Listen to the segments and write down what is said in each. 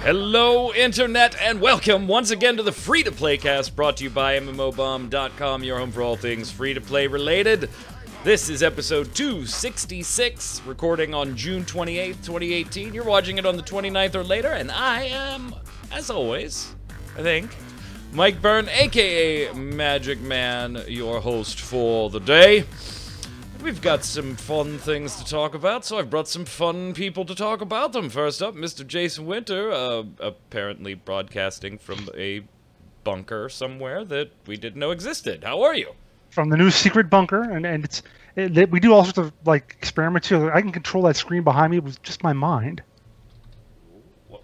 Hello, Internet, and welcome once again to the Free-to-Play cast brought to you by MMOBomb.com, your home for all things free-to-play related. This is episode 266, recording on June 28th, 2018. You're watching it on the 29th or later, and I am, as always, I think, Mike Byrne, aka Magic Man, your host for the day. We've got some fun things to talk about, so I've brought some fun people to talk about them. First up, Mr. Jason Winter, apparently broadcasting from a bunker somewhere that we didn't know existed. How are you? From the new secret bunker, and we do all sorts of like experiments here. I can control that screen behind me with just my mind. What?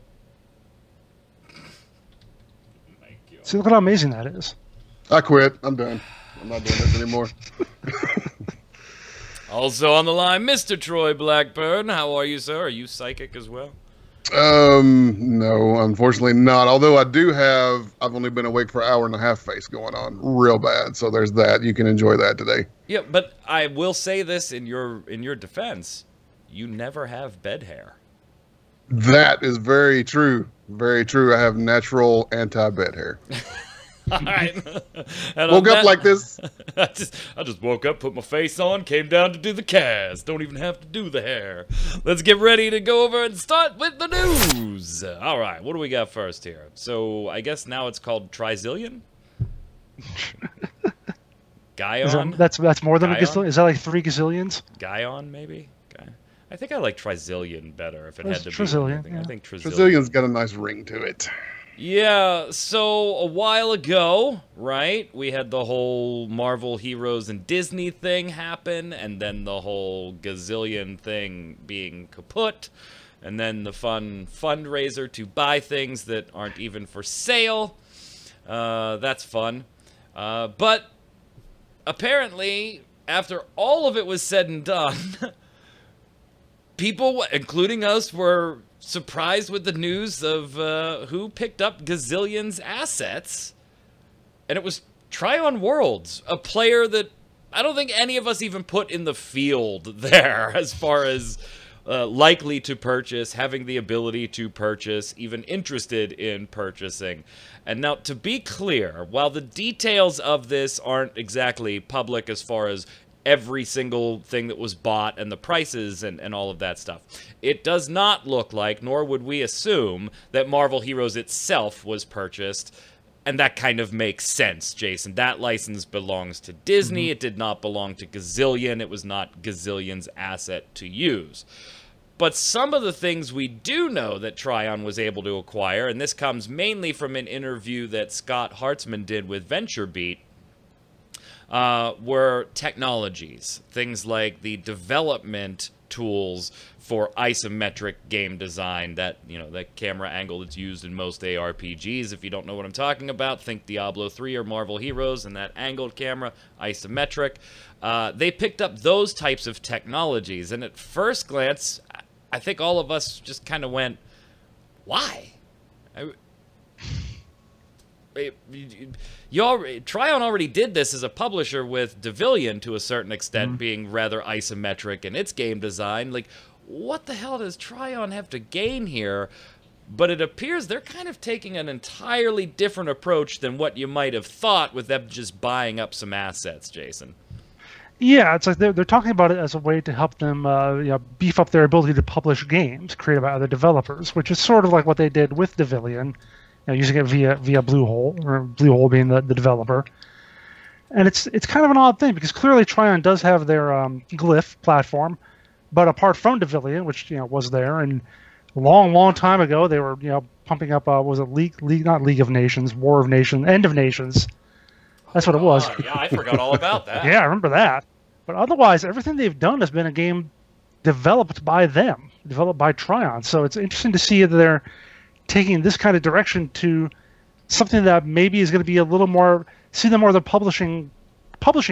See, look at how amazing that is. I quit. I'm done. I'm not doing this anymore. Also on the line, Mr. Troy Blackburn. How are you, sir? Are you psychic as well? No, unfortunately not. Although I've only been awake for an hour and a half face going on real bad. So there's that. You can enjoy that today. Yeah, but I will say this in your defense. You never have bed hair. That is very true. Very true. I have natural anti-bed hair. All right. Woke up like this. I just woke up, put my face on, came down to do the cast. Don't even have to do the hair. Let's get ready to go over and start with the news. All right, what do we got first here? So I guess now it's called Trizillion? Gaion? That's more than a gazillion? Is that like 3 gazillions? Gaion, maybe? I think I like Trizillion better if it had to be. Trizillion, yeah. I think Trizillion's got a nice ring to it. Yeah, so a while ago, right, we had the whole Marvel Heroes and Disney thing happen, and then the whole Gazillion thing being kaput, and then the fundraiser to buy things that aren't even for sale. That's fun. But apparently, after all of it was said and done, people, including us, were surprised with the news of who picked up Gazillion's assets, and it was Trion Worlds, a player that I don't think any of us even put in the field there as far as likely to purchase, having the ability to purchase, even interested in purchasing. And now, to be clear, while the details of this aren't exactly public as far as every single thing that was bought and the prices and all of that stuff, it does not look like, nor would we assume, that Marvel Heroes itself was purchased. And that kind of makes sense, Jason. That license belongs to Disney. It did not belong to Gazillion. It was not Gazillion's asset to use. But some of the things we do know that Trion was able to acquire, and this comes mainly from an interview that Scott Hartzman did with VentureBeat, were technologies, things like the development tools for isometric game design, that, you know, that camera angle that's used in most ARPGs. If you don't know what I'm talking about, think Diablo 3 or Marvel Heroes, and that angled camera, isometric. They picked up those types of technologies, and at first glance, I think all of us just kind of went, why? Trion already did this as a publisher with Gazillion to a certain extent, being rather isometric in its game design. Like, what the hell does Trion have to gain here? But it appears they're kind of taking an entirely different approach than what you might have thought with them just buying up some assets, Jason. Yeah, it's like they're talking about it as a way to help them beef up their ability to publish games created by other developers, which is sort of like what they did with Gazillion. Using it via Bluehole, or Bluehole being the developer. And it's kind of an odd thing, because clearly Trion does have their Glyph platform, but apart from Gazillion, which was there, and a long time ago they were pumping up was it not League of Nations, War of Nations, End of Nations. That's what it was. Yeah, I forgot all about that. Yeah, I remember that. But otherwise, everything they've done has been a game developed by them, developed by Trion. So it's interesting to see that they're taking this kind of direction to something that maybe is going to be a little more, see them more as a publishing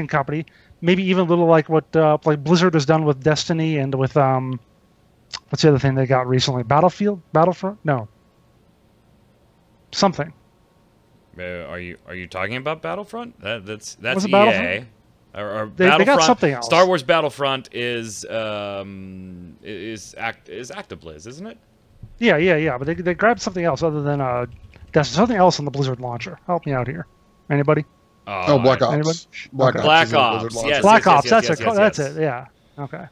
company, maybe even a little like what like Blizzard has done with Destiny and with what's the other thing they got recently? Battlefront? No, something. Are you talking about Battlefront? That's was it EA. Battlefront? Or They got something else. Star Wars Battlefront is ActiBliz, isn't it? Yeah. But they grabbed something else other than there's something else on the Blizzard launcher. Help me out here. Anybody? Oh, Black Ops. Anybody? Black Okay. Ops. Black is in the Ops, Blizzard launcher. yes. Black Ops. yes, That's yes. it. Yeah. Okay.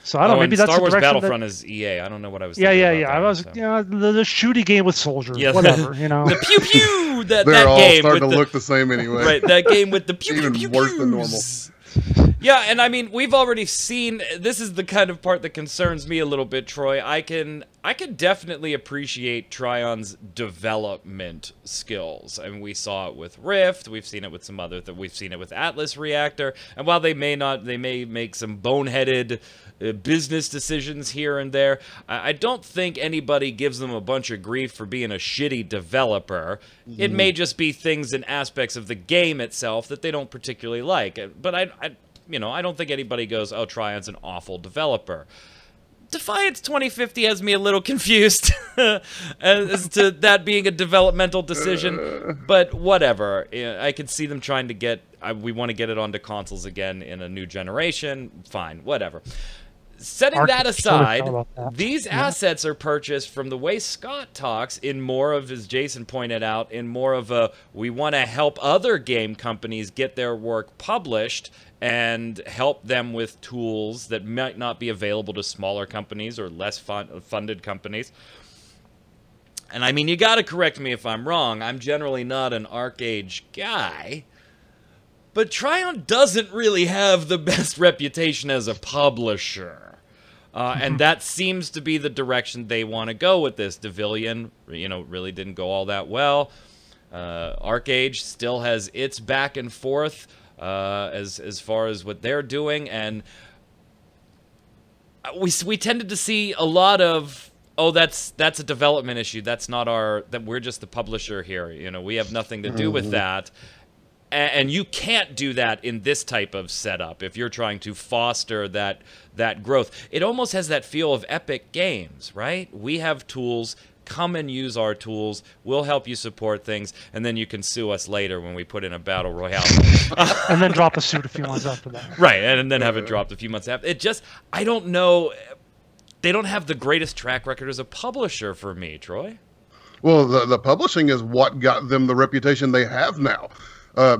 So I don't know. Maybe and that's Star the Wars direction Battlefront is EA. I don't know what I was. Yeah. Thinking about I that was, one, so. the shooty game with soldiers. Yeah. Whatever. The pew pew. That They're all game starting with to the, look the same anyway. right. That game with the pew Even pew worse than normal. pews. Yeah, and I mean, we've already seen. This is the kind of part that concerns me a little bit, Troy. I can definitely appreciate Trion's development skills. I mean, we saw it with Rift. We've seen it with some other. We've seen it with Atlas Reactor. And while they may make some boneheaded business decisions here and there. I don't think anybody gives them a bunch of grief for being a shitty developer. It may just be things and aspects of the game itself that they don't particularly like. But I don't think anybody goes, "Oh, Trion's an awful developer." Defiance 2050 has me a little confused as to that being a developmental decision, but whatever. I could see them trying to get. We want to get it onto consoles again in a new generation. Fine, whatever. Setting that aside, these assets are purchased from the way Scott talks in more of, as Jason pointed out, in more of a, we want to help other game companies get their work published and help them with tools that might not be available to smaller companies or less funded companies. And I mean, you got to correct me if I'm wrong. I'm generally not an ArcAge guy. But Trion doesn't really have the best reputation as a publisher. And that seems to be the direction they want to go with this. Gazillion, really didn't go all that well. ArcAge still has its back and forth as far as what they're doing. And we tended to see a lot of, oh, that's a development issue. That's not that we're just the publisher here. We have nothing to do with that. And you can't do that in this type of setup if you're trying to foster that growth. It almost has that feel of Epic Games, right? We have tools. Come and use our tools. We'll help you support things, and then you can sue us later when we put in a battle royale. And then drop a suit a few months after that. Right, and then have it dropped a few months after. I don't know. They don't have the greatest track record as a publisher for me, Troy. Well, the publishing is what got them the reputation they have now.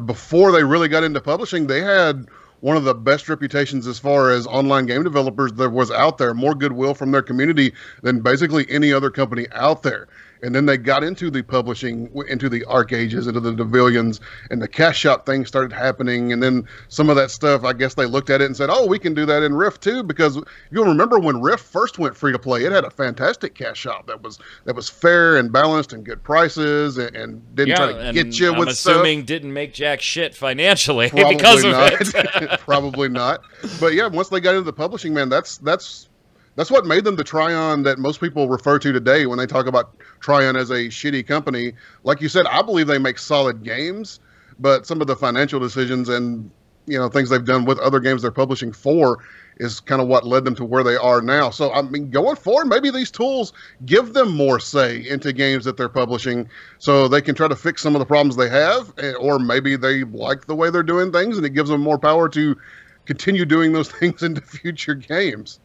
Before they really got into publishing, they had one of the best reputations as far as online game developers there was out there, more goodwill from their community than basically any other company out there. And then they got into the publishing, into the ArcAges, into the Gazillions, and the cash shop thing started happening. And then some of that stuff, I guess they looked at it and said, oh, we can do that in Rift too, because you'll remember when Rift first went free to play, it had a fantastic cash shop that was fair and balanced and good prices and didn't try to get you with stuff. I'm assuming didn't make jack shit financially because of it. Probably not. But yeah, once they got into the publishing, man, that's what made them the Trion that most people refer to today when they talk about Trion as a shitty company. Like you said, I believe they make solid games, but some of the financial decisions and things they've done with other games they're publishing for is kind of what led them to where they are now. So I mean, going forward, maybe these tools give them more say into games that they're publishing, so they can try to fix some of the problems they have, or maybe they like the way they're doing things and it gives them more power to continue doing those things into future games.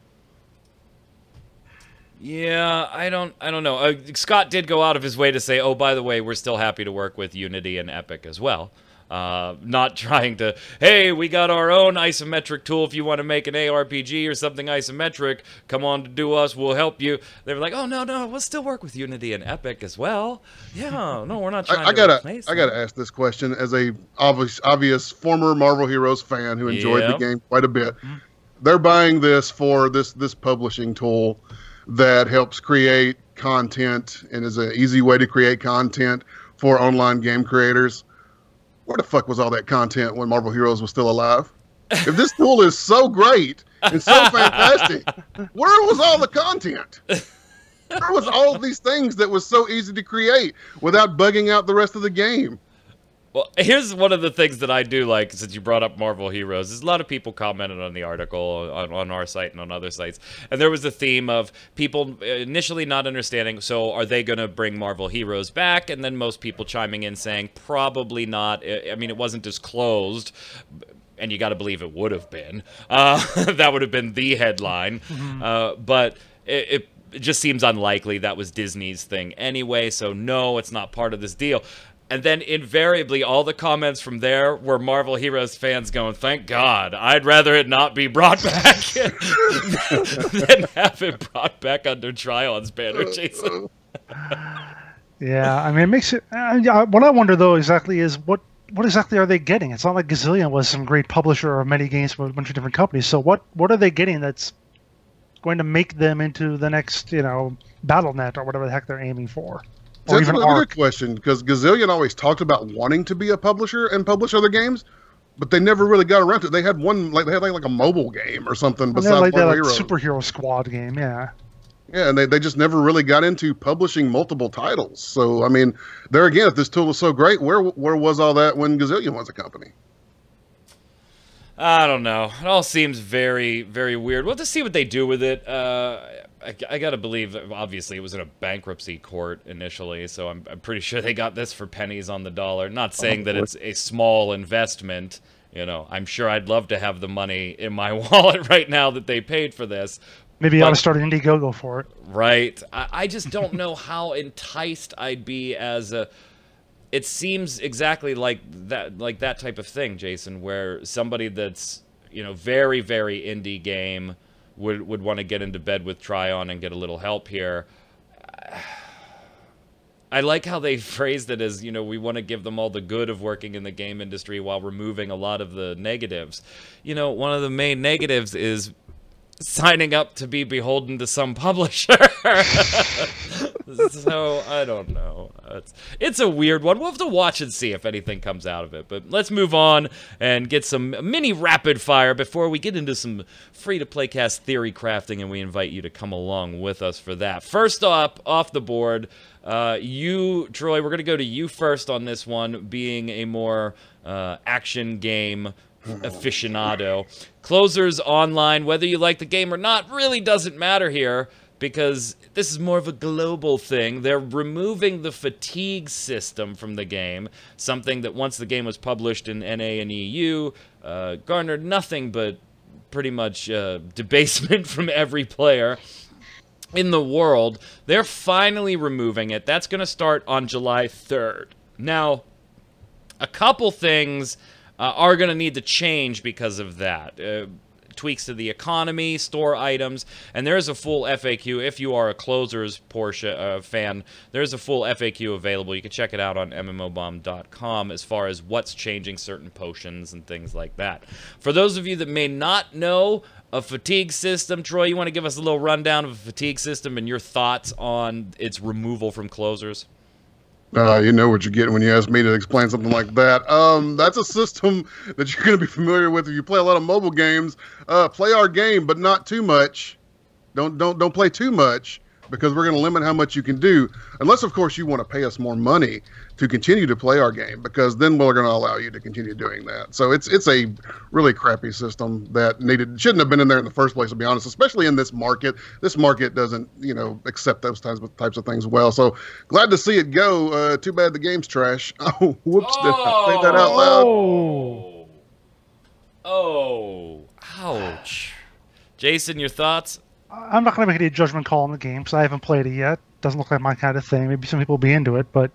Yeah, I don't know. Scott did go out of his way to say, oh, by the way, we're still happy to work with Unity and Epic as well. Not trying to, hey, we got our own isometric tool. If you want to make an ARPG or something isometric, come on to do us. We'll help you. They were like, oh, no, we'll still work with Unity and Epic as well. Yeah, no, we're not trying to replace them. I gotta ask this question as a obvious former Marvel Heroes fan who enjoyed the game quite a bit. They're buying this for this publishing tool that helps create content and is an easy way to create content for online game creators. Where the fuck was all that content when Marvel Heroes was still alive? If this tool is so great and so fantastic, where was all the content? Where was all of these things that was so easy to create without bugging out the rest of the game? Well, here's one of the things that I do like, since you brought up Marvel Heroes. There's a lot of people commented on the article on our site and on other sites. And there was a theme of people initially not understanding, so are they going to bring Marvel Heroes back? And then most people chiming in saying, probably not. I mean, it wasn't disclosed, and you got to believe it would have been. That would have been the headline. But it just seems unlikely. That was Disney's thing anyway, so no, it's not part of this deal. And then invariably, all the comments from there were Marvel Heroes fans going, "Thank God, I'd rather it not be brought back than have it brought back under Trion's banner," Jason. Yeah, I mean, it makes it. What I wonder though exactly is what exactly are they getting? It's not like Gazillion was some great publisher of many games from a bunch of different companies. So what are they getting that's going to make them into the next, BattleNet or whatever the heck they're aiming for? Or That's even another Arc? question, because Gazillion always talked about wanting to be a publisher and publish other games, but they never really got around to it. They had one, like a mobile game or something besides Like that Marvel Heroes. superhero squad game, yeah. Yeah, and they just never really got into publishing multiple titles. So, I mean, there again, if this tool is so great, where was all that when Gazillion was a company? I don't know. It all seems very, very weird. We'll have to see what they do with it. I gotta believe, obviously, it was in a bankruptcy court initially, so I'm pretty sure they got this for pennies on the dollar. Not saying that it's a small investment. I'm sure I'd love to have the money in my wallet right now that they paid for this. Maybe you ought to start an Indiegogo for it. Right. I just don't know how enticed I'd be as a... It seems exactly like that type of thing, Jason, where somebody that's, very, very indie game would want to get into bed with Trion and get a little help here. I like how they phrased it as, we want to give them all the good of working in the game industry while removing a lot of the negatives. One of the main negatives is signing up to be beholden to some publisher. So, I don't know. It's a weird one. We'll have to watch and see if anything comes out of it. But let's move on and get some mini rapid fire before we get into some free-to-play cast theory crafting, and we invite you to come along with us for that. First up, off the board, you, Troy, we're going to go to you first on this one, being a more action game aficionado. Closers online, whether you like the game or not, really doesn't matter here, because this is more of a global thing. They're removing the fatigue system from the game, something that once the game was published in NA and EU, garnered nothing but pretty much debasement from every player in the world. They're finally removing it. That's going to start on July 3rd. Now, a couple things are going to need to change because of that. Tweaks to the economy, store items, and there's a full FAQ. If you are a Closers Porsche fan, there's a full FAQ available. You can check it out on mmobomb.com as far as what's changing certain potions and things like that. For those of you that may not know a fatigue system, Troy, you want to give us a little rundown of a fatigue system and your thoughts on its removal from Closers? You know what you're getting when you ask me to explain something like that. That's a system that you're going to be familiar with if you play a lot of mobile games. Play our game, but not too much. Don't play too much, because we're going to limit how much you can do, unless of course you want to pay us more money to continue to play our game, because then we're going to allow you to continue doing that. So it's a really crappy system that shouldn't have been in there in the first place, to be honest, especially in this market. This market doesn't, accept those types of things well. So glad to see it go. Too bad the game's trash. Oh, whoops. Did I say that out loud? Oh, ouch. Jason, your thoughts? I'm not going to make any judgment call on the game because I haven't played it yet. Doesn't look like my kind of thing. Maybe some people will be into it, but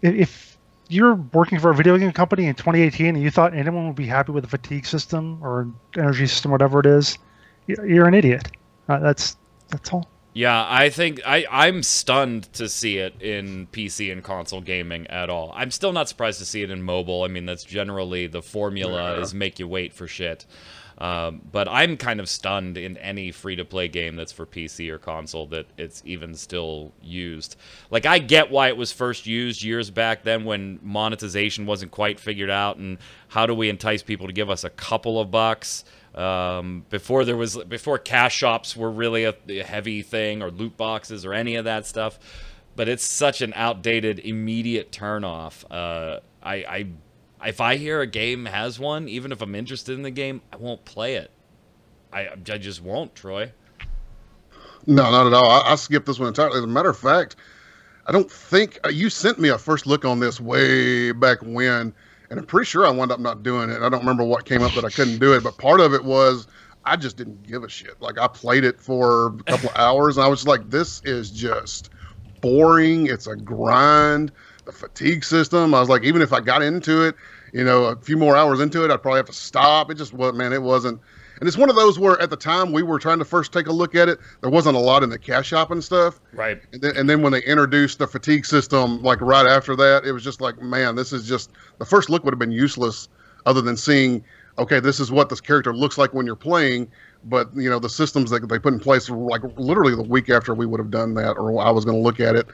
if you're working for a video game company in 2018 and you thought anyone would be happy with a fatigue system or energy system, whatever it is, you're an idiot. That's all. Yeah, I think I'm stunned to see it in PC and console gaming at all. I'm still not surprised to see it in mobile. I mean, that's generally the formula is make you wait for shit. But I'm kind of stunned in any free-to-play game that's for PC or console that it's even still used. Like, I get why it was first used years back then when monetization wasn't quite figured out, and how do we entice people to give us a couple of bucks before cash shops were really a heavy thing, or loot boxes or any of that stuff. But it's such an outdated, immediate turnoff. If I hear a game has one, even if I'm interested in the game, I won't play it. I just won't, Troy. No, not at all. I skipped this one entirely. As a matter of fact, I don't think you sent me a first look on this way back when, and I'm pretty sure I wound up not doing it. I don't remember what came up that I couldn't do it, but part of it was I just didn't give a shit. Like I played it for a couple of hours and I was like, this is just boring. It's a grind. The fatigue system. I was like, even if I got into it, you know, a few more hours into it, I'd probably have to stop. It just was, man, it wasn't. And it's one of those where at the time we were trying to first take a look at it, there wasn't a lot in the cash shop and stuff. Right. And then when they introduced the fatigue system, like right after that, it was just like, man, this is just, the first look would have been useless other than seeing, okay, this is what this character looks like when you're playing. But, you know, the systems that they put in place, like literally the week after we would have done that, or I was going to look at it,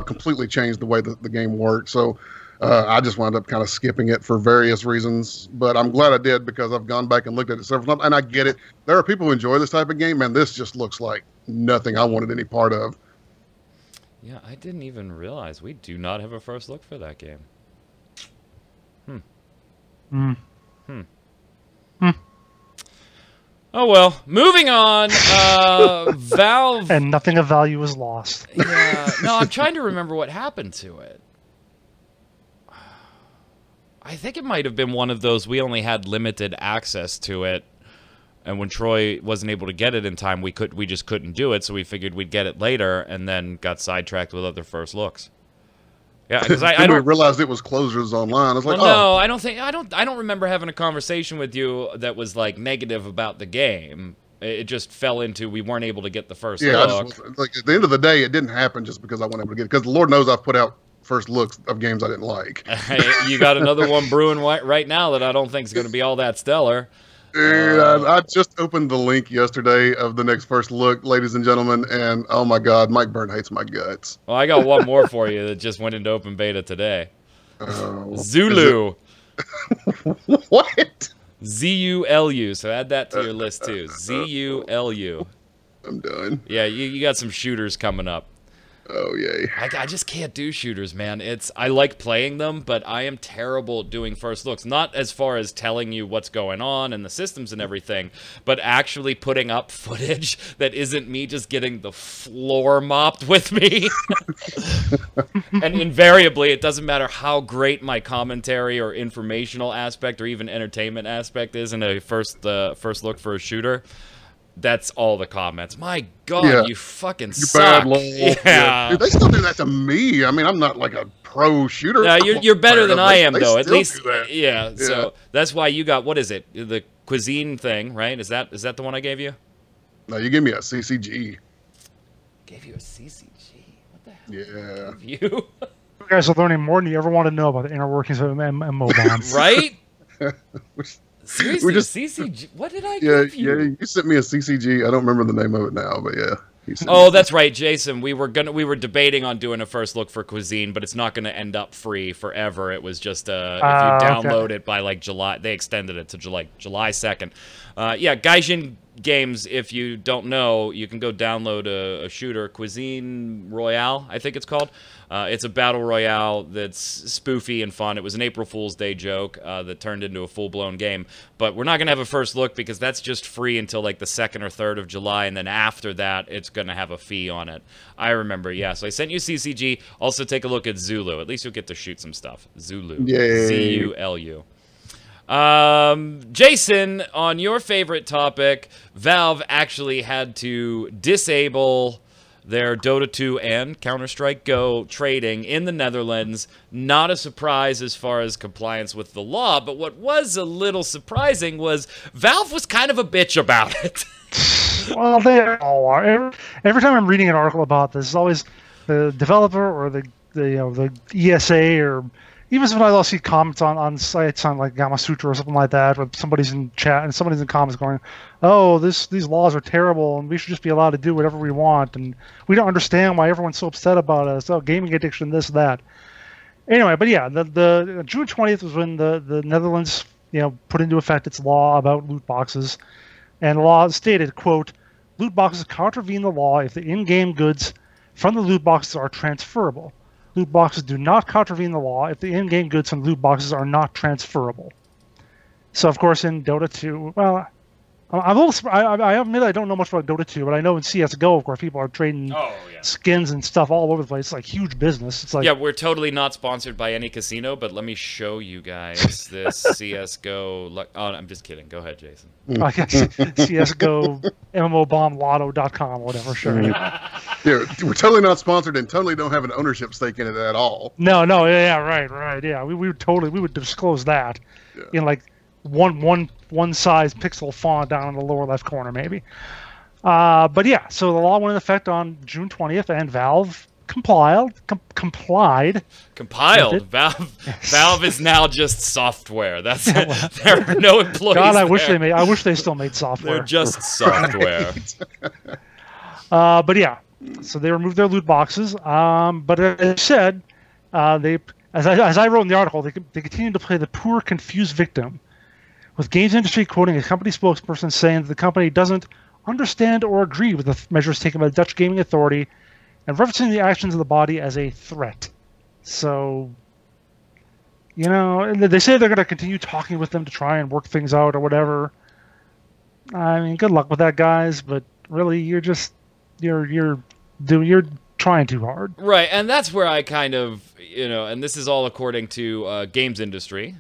completely changed the way that the game worked. So I just wound up kind of skipping it for various reasons. But I'm glad I did because I've gone back and looked at it several times. And I get it. There are people who enjoy this type of game. Man, this just looks like nothing I wanted any part of. Yeah, I didn't even realize we do not have a first look for that game. Oh well, moving on. Valve, and nothing of value was lost. Yeah, no, I'm trying to remember what happened to it. I think it might have been one of those we only had limited access to it, and when Troy wasn't able to get it in time, we just couldn't do it, so we figured we'd get it later, and then got sidetracked with other first looks. Yeah, because I don't realize it was closers online. I was like, no, I don't remember having a conversation with you that was like negative about the game. It just fell into we weren't able to get the first look. Like at the end of the day, it didn't happen just because I wasn't able to get it. Because Lord knows I've put out first looks of games I didn't like. You got another one brewing right now that I don't think is going to be all that stellar. Dude, I just opened the link yesterday of the next first look, ladies and gentlemen, and oh my God, Mike Byrne hates my guts. Well, I got one more for you that just went into open beta today. Zulu. What? Z-U-L-U. So add that to your list too. Z-U-L-U. I'm done. Yeah, you got some shooters coming up. Oh, yay. I just can't do shooters, man. I like playing them, but I am terrible at doing first looks. Not as far as telling you what's going on and the systems and everything, but actually putting up footage that isn't me just getting the floor mopped with me. And invariably, it doesn't matter how great my commentary or informational aspect or even entertainment aspect is in a first look for a shooter. That's all the comments. My God, you fucking suck. Bad luck. Yeah. Dude, they still do that to me. I mean, I'm not like a pro shooter. You're better than I am, though. At least, yeah. So that's why you got, what is it? The cuisine thing, right? Is that the one I gave you? No, you gave me a CCG. Gave you a CCG? What the hell? Yeah. You? You guys are learning more than you ever want to know about the inner workings of MMO bombs. Right? Seriously, CCG? What did I give you? Yeah, you sent me a CCG. I don't remember the name of it now, but yeah. Oh, that's right, Jason. We were debating on doing a first look for cuisine, but it's not going to end up free forever. It was just if you download it by like July, they extended it to July 2nd. Yeah, Gaijin Games, if you don't know, you can go download a shooter, Cuisine Royale, I think it's called. It's a battle royale that's spoofy and fun. It was an April Fool's Day joke that turned into a full-blown game. But we're not going to have a first look because that's just free until like the 2nd or 3rd of July, and then after that, it's going to have a fee on it. I remember, yeah. So I sent you CCG. Also take a look at Zulu. At least you'll get to shoot some stuff. Zulu. Yay. Z-U-L-U. Jason, on your favorite topic, Valve actually had to disable their Dota 2 and Counter-Strike Go trading in the Netherlands. Not a surprise as far as compliance with the law, but what was a little surprising was Valve was kind of a bitch about it. Well, they all are. Every time I'm reading an article about this, it's always the developer or the ESA, or even when I see comments on sites on like Gamasutra or something like that, where somebody's in chat and somebody's in comments going, "Oh, these laws are terrible, and we should just be allowed to do whatever we want, and we don't understand why everyone's so upset about us. Oh, gaming addiction, this, that." Anyway, but yeah, the June 20th was when the Netherlands put into effect its law about loot boxes, and the law stated, quote, "Loot boxes contravene the law if the in-game goods from the loot boxes are transferable. Loot boxes do not contravene the law if the in-game goods from loot boxes are not transferable." So, of course, in Dota 2, well, I'm a little. I admit I don't know much about Dota 2, but I know in CS:GO, of course, people are trading skins and stuff all over the place. It's like huge business. It's like yeah, we're totally not sponsored by any casino, but let me show you guys this CS:GO. Oh, I'm just kidding. Go ahead, Jason. I guess CS:GO, MMOBombLotto.com, whatever. Sure. Yeah, we're totally not sponsored and totally don't have an ownership stake in it at all. No, yeah, right. Yeah, we would disclose that in like one size pixel font down in the lower left corner, maybe. But yeah, so the law went into effect on June 20th, and Valve complied. Valve is now just software. That's there are no employees. God, I there. wish they still made software. They're just software. But yeah, so they removed their loot boxes. But as I said, as I wrote in the article, they continue to play the poor, confused victim, with games industry quoting a company spokesperson saying that the company doesn't understand or agree with the measures taken by the Dutch Gaming Authority, and referencing the actions of the body as a threat. So, they say they're going to continue talking with them to try and work things out or whatever. I mean, good luck with that, guys. But really, you're trying too hard. Right, and that's where I kind of, and this is all according to games industry,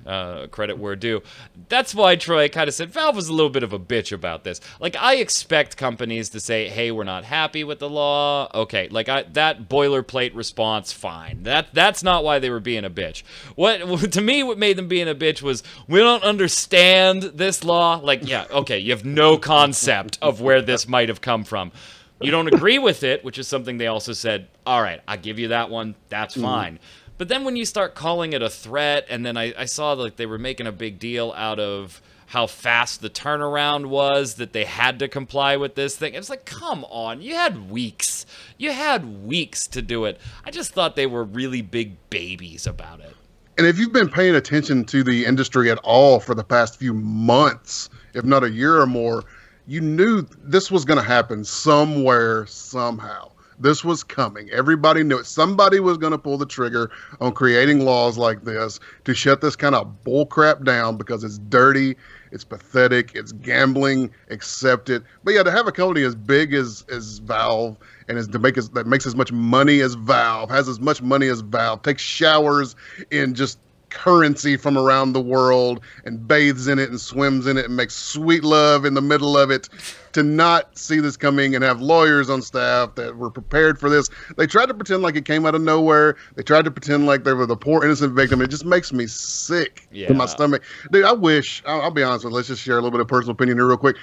credit where due. That's why Troy kind of said Valve was a little bit of a bitch about this. Like, I expect companies to say, hey, we're not happy with the law. Okay, like, that boilerplate response, fine. That's not why they were being a bitch. To me, what made them being a bitch was, we don't understand this law. Like, yeah, okay, you have no concept of where this might have come from. You don't agree with it, which is something they also said, all right, I'll give you that one, that's fine. But then when you start calling it a threat, and then I saw like they were making a big deal out of how fast the turnaround was, that they had to comply with this thing. It was like, come on, you had weeks. You had weeks to do it. I just thought they were really big babies about it. And if you've been paying attention to the industry at all for the past few months, if not a year or more, you knew this was going to happen somewhere, somehow. This was coming. Everybody knew it. Somebody was going to pull the trigger on creating laws like this to shut this kind of bullcrap down because it's dirty, it's pathetic, it's gambling, accept it. But yeah, to have a company as big as Valve and that makes as much money as Valve, has as much money as Valve, takes showers in just currency from around the world and bathes in it and swims in it and makes sweet love in the middle of it, to not see this coming and have lawyers on staff that were prepared for this. They tried to pretend like it came out of nowhere. They tried to pretend like they were the poor innocent victim. It just makes me sick to my stomach. Dude, I wish, I'll be honest with you, let's just share a little bit of personal opinion here real quick.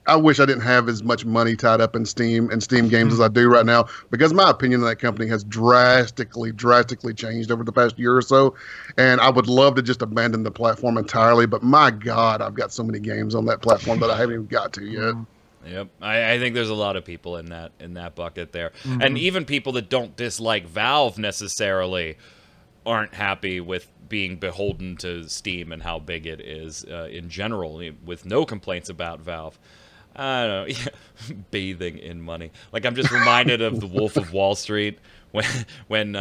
I wish I didn't have as much money tied up in Steam and Steam games as I do right now, because my opinion of that company has drastically changed over the past year or so. And I would love to just abandon the platform entirely, but my God, I've got so many games on that platform that I haven't even got to yet. Yep, I think there's a lot of people in that bucket there, and even people that don't dislike Valve necessarily aren't happy with being beholden to Steam and how big it is in general, with no complaints about Valve. I don't know, bathing in money. Like, I'm just reminded of The Wolf of Wall Street when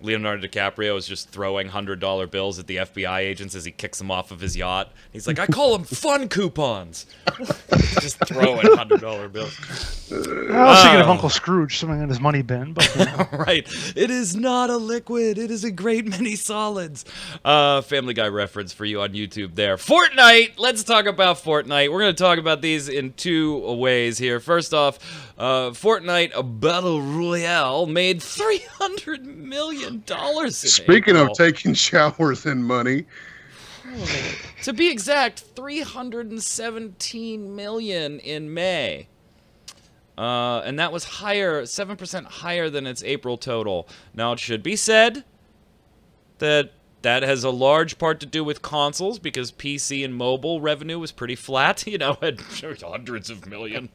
Leonardo DiCaprio is just throwing $100 bills at the FBI agents as he kicks them off of his yacht. He's like, I call them fun coupons. Just throwing $100 bills. I was thinking of Uncle Scrooge, something in his money bin. But, right. It is not a liquid. It is a great many solids. Family Guy reference for you on YouTube there. Fortnite. Let's talk about Fortnite. We're going to talk about these in two ways here. First off, Fortnite, a battle royale, made $300 million. Speaking of taking showers and money, to be exact, $317 million in May, and that was higher, 7% higher than its April total. Now, it should be said that has a large part to do with consoles, because PC and mobile revenue was pretty flat. Had hundreds of million.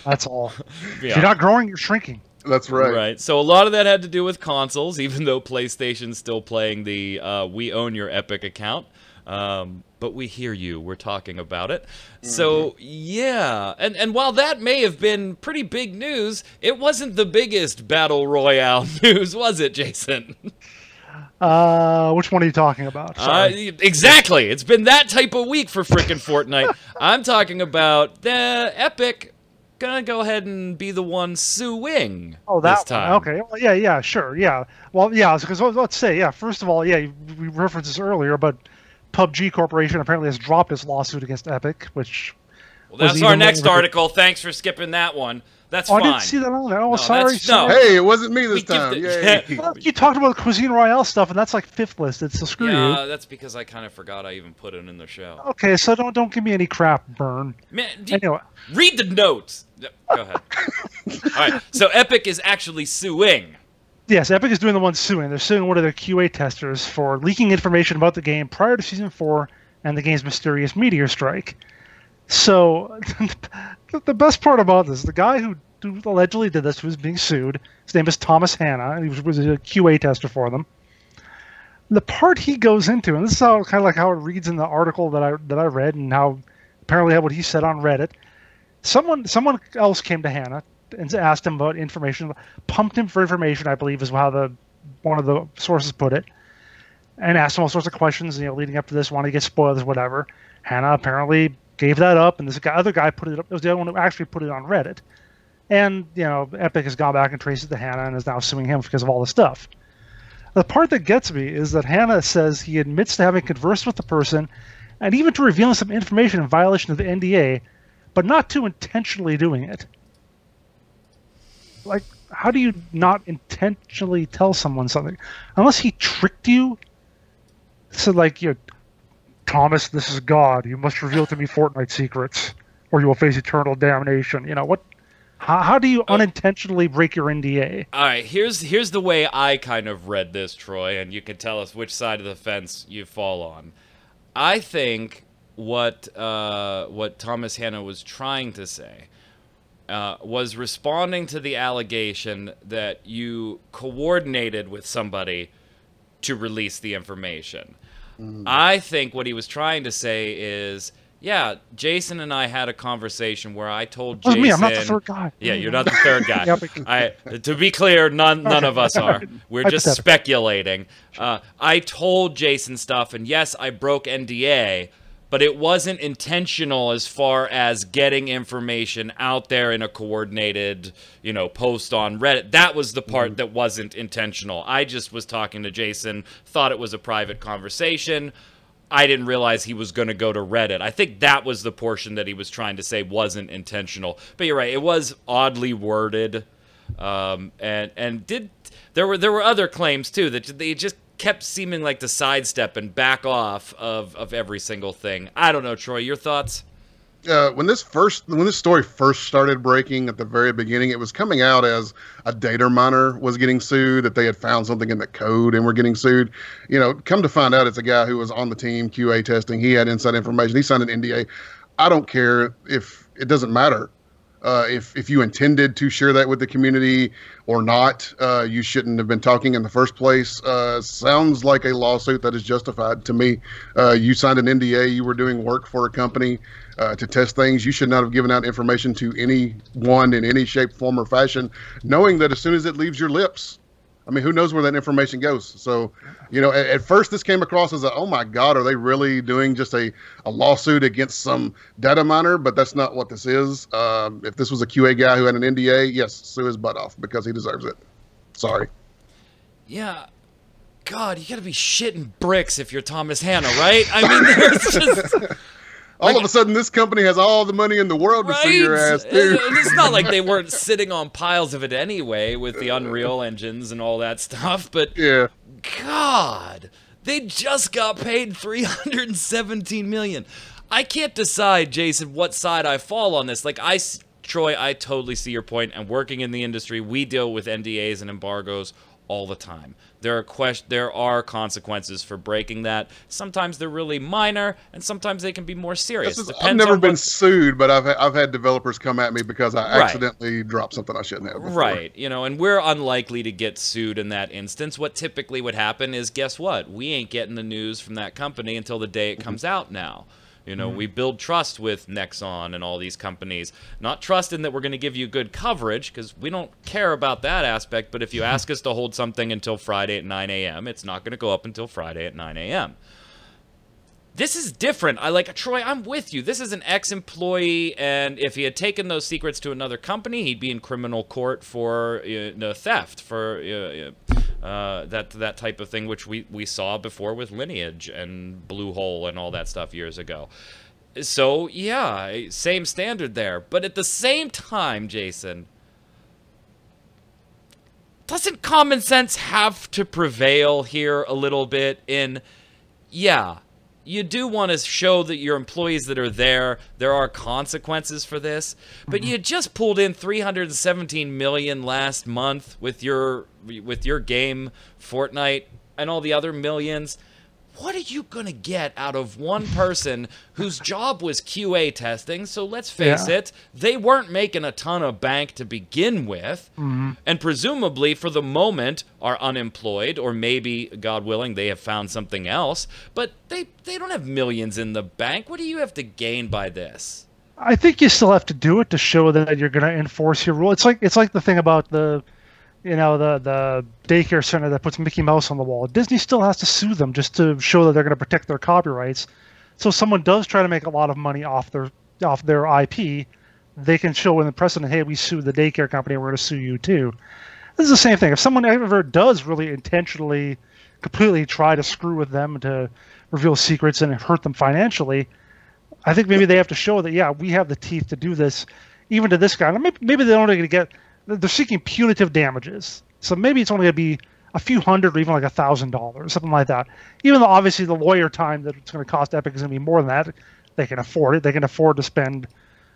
That's all. Yeah. If you're not growing, you're shrinking. That's right. Right. So a lot of that had to do with consoles, even though PlayStation's still playing the we own your Epic account. But we hear you. We're talking about it. So, yeah. And while that may have been pretty big news, it wasn't the biggest Battle Royale news, was it, Jason? Which one are you talking about? Sorry. Exactly. It's been that type of week for frickin' Fortnite. I'm talking about the Epic gonna go ahead and be the one suing this time. Okay. Well, yeah, sure. Yeah. Well, yeah, because let's say, yeah, first of all, yeah, we referenced this earlier, but PUBG Corporation apparently has dropped its lawsuit against Epic, which... Well, that's our next article. Thanks for skipping that one. That's fine. I didn't see that on there. Oh, no, sorry. No. Hey, it wasn't me this time. Yay. Well, you talked about the Cuisine Royale stuff, and that's like 5th listed, so screw you. Yeah, that's because I kind of forgot I even put it in the show. Okay, so don't give me any crap, Burn. Man, anyway. Read the notes. Go ahead. All right, so Epic is actually suing. Yes, Epic is doing the one suing. They're suing one of their QA testers for leaking information about the game prior to Season 4 and the game's mysterious meteor strike. So, the best part about this, the guy who allegedly did this, who's being sued, his name is Thomas Hanna, and he was a QA tester for them. The part he goes into, and this is how kind of like how it reads in the article that I read, and how apparently what he said on Reddit. Someone else came to Hanna and asked him about information, pumped him for information, I believe is how one of the sources put it, and asked him all sorts of questions, leading up to this, wanted to get spoilers, whatever. Hanna apparently gave that up, and this other guy put it up. It was the other one who actually put it on Reddit. And, Epic has gone back and traced it to Hanna and is now suing him because of all this stuff. The part that gets me is that Hanna says he admits to having conversed with the person and even to revealing some information in violation of the NDA, but not to intentionally doing it. Like, how do you not intentionally tell someone something? Unless he tricked you? So, like, Thomas, this is God. You must reveal to me Fortnite secrets, or you will face eternal damnation. What? How do you unintentionally break your NDA? All right, here's the way I kind of read this, Troy, and you can tell us which side of the fence you fall on. I think what Thomas Hanna was trying to say was responding to the allegation that you coordinated with somebody to release the information. I think what he was trying to say is, yeah, Jason and I had a conversation where I told Jason... me, I'm not the third guy. Yeah, you're not the third guy. To be clear, none of us are. We're just speculating. I told Jason stuff, and yes, I broke NDA, but it wasn't intentional as far as getting information out there in a coordinated, post on Reddit. That was the part that wasn't intentional. I just was talking to Jason, thought it was a private conversation. I didn't realize he was going to go to Reddit. I think that was the portion that he was trying to say wasn't intentional. But you're right, it was oddly worded, there were other claims too that they just kept seeming like to sidestep and back off of every single thing. I don't know, Troy, your thoughts? When this story first started breaking at the very beginning, it was coming out as a data miner was getting sued, that they had found something in the code and were getting sued. Come to find out, it's a guy who was on the team QA testing. He had inside information. He signed an NDA. I don't care if it doesn't matter. If you intended to share that with the community or not, you shouldn't have been talking in the first place. Sounds like a lawsuit that is justified to me. You signed an NDA. You were doing work for a company to test things. You should not have given out information to anyone in any shape, form, or fashion, knowing that as soon as it leaves your lips, who knows where that information goes? So, at first this came across as oh my God, are they really doing just a lawsuit against some data miner? But that's not what this is. If this was a QA guy who had an NDA, yes, sue his butt off because he deserves it. Sorry. Yeah. God, you gotta be shitting bricks if you're Thomas Hanna, right? There's just... All of a sudden, this company has all the money in the world to sue your ass, too. It's not like they weren't sitting on piles of it anyway with the Unreal engines and all that stuff, but yeah. God, they just got paid $317 million. I can't decide, Jason, what side I fall on this. Troy, I totally see your point, and working in the industry, we deal with NDAs and embargoes all the time. There are consequences for breaking that. Sometimes they're really minor, and sometimes they can be more serious. I've never been sued, but I've had developers come at me because I accidentally dropped something I shouldn't have before. Right, and we're unlikely to get sued in that instance. What typically would happen is, guess what? We ain't getting the news from that company until the day it comes out now. You know, we build trust with Nexon and all these companies. Not trust in that we're going to give you good coverage, because we don't care about that aspect, but if you ask us to hold something until Friday at 9 a.m., it's not going to go up until Friday at 9 a.m. This is different. Troy, I'm with you. This is an ex-employee, and if he had taken those secrets to another company, he'd be in criminal court for theft, for that type of thing, which we saw before with Lineage and Bluehole and all that stuff years ago. So, yeah, same standard there. But at the same time, Jason, doesn't common sense have to prevail here a little bit in, yeah, you do want to show that your employees that are there are consequences for this, but you just pulled in $317 million last month with your game, Fortnite, and all the other millions. What are you going to get out of one person whose job was QA testing? So let's face it, they weren't making a ton of bank to begin with, and presumably for the moment are unemployed, or maybe, God willing, they have found something else, but they don't have millions in the bank. What do you have to gain by this? I think you still have to do it to show that you're going to enforce your rule. It's like the thing about the daycare center that puts Mickey Mouse on the wall. Disney still has to sue them just to show that they're going to protect their copyrights. So someone does try to make a lot of money off their IP, they can show in the precedent, hey, we sued the daycare company, we're going to sue you too. This is the same thing. If someone ever does really intentionally, completely try to screw with them to reveal secrets and hurt them financially, I think maybe they have to show that, yeah, we have the teeth to do this, even to this guy. Maybe they're only going to get... They're seeking punitive damages, so maybe it's only going to be a few hundred or even like $1,000, something like that. Even though obviously the lawyer time that it's going to cost Epic is going to be more than that, they can afford it. They can afford to spend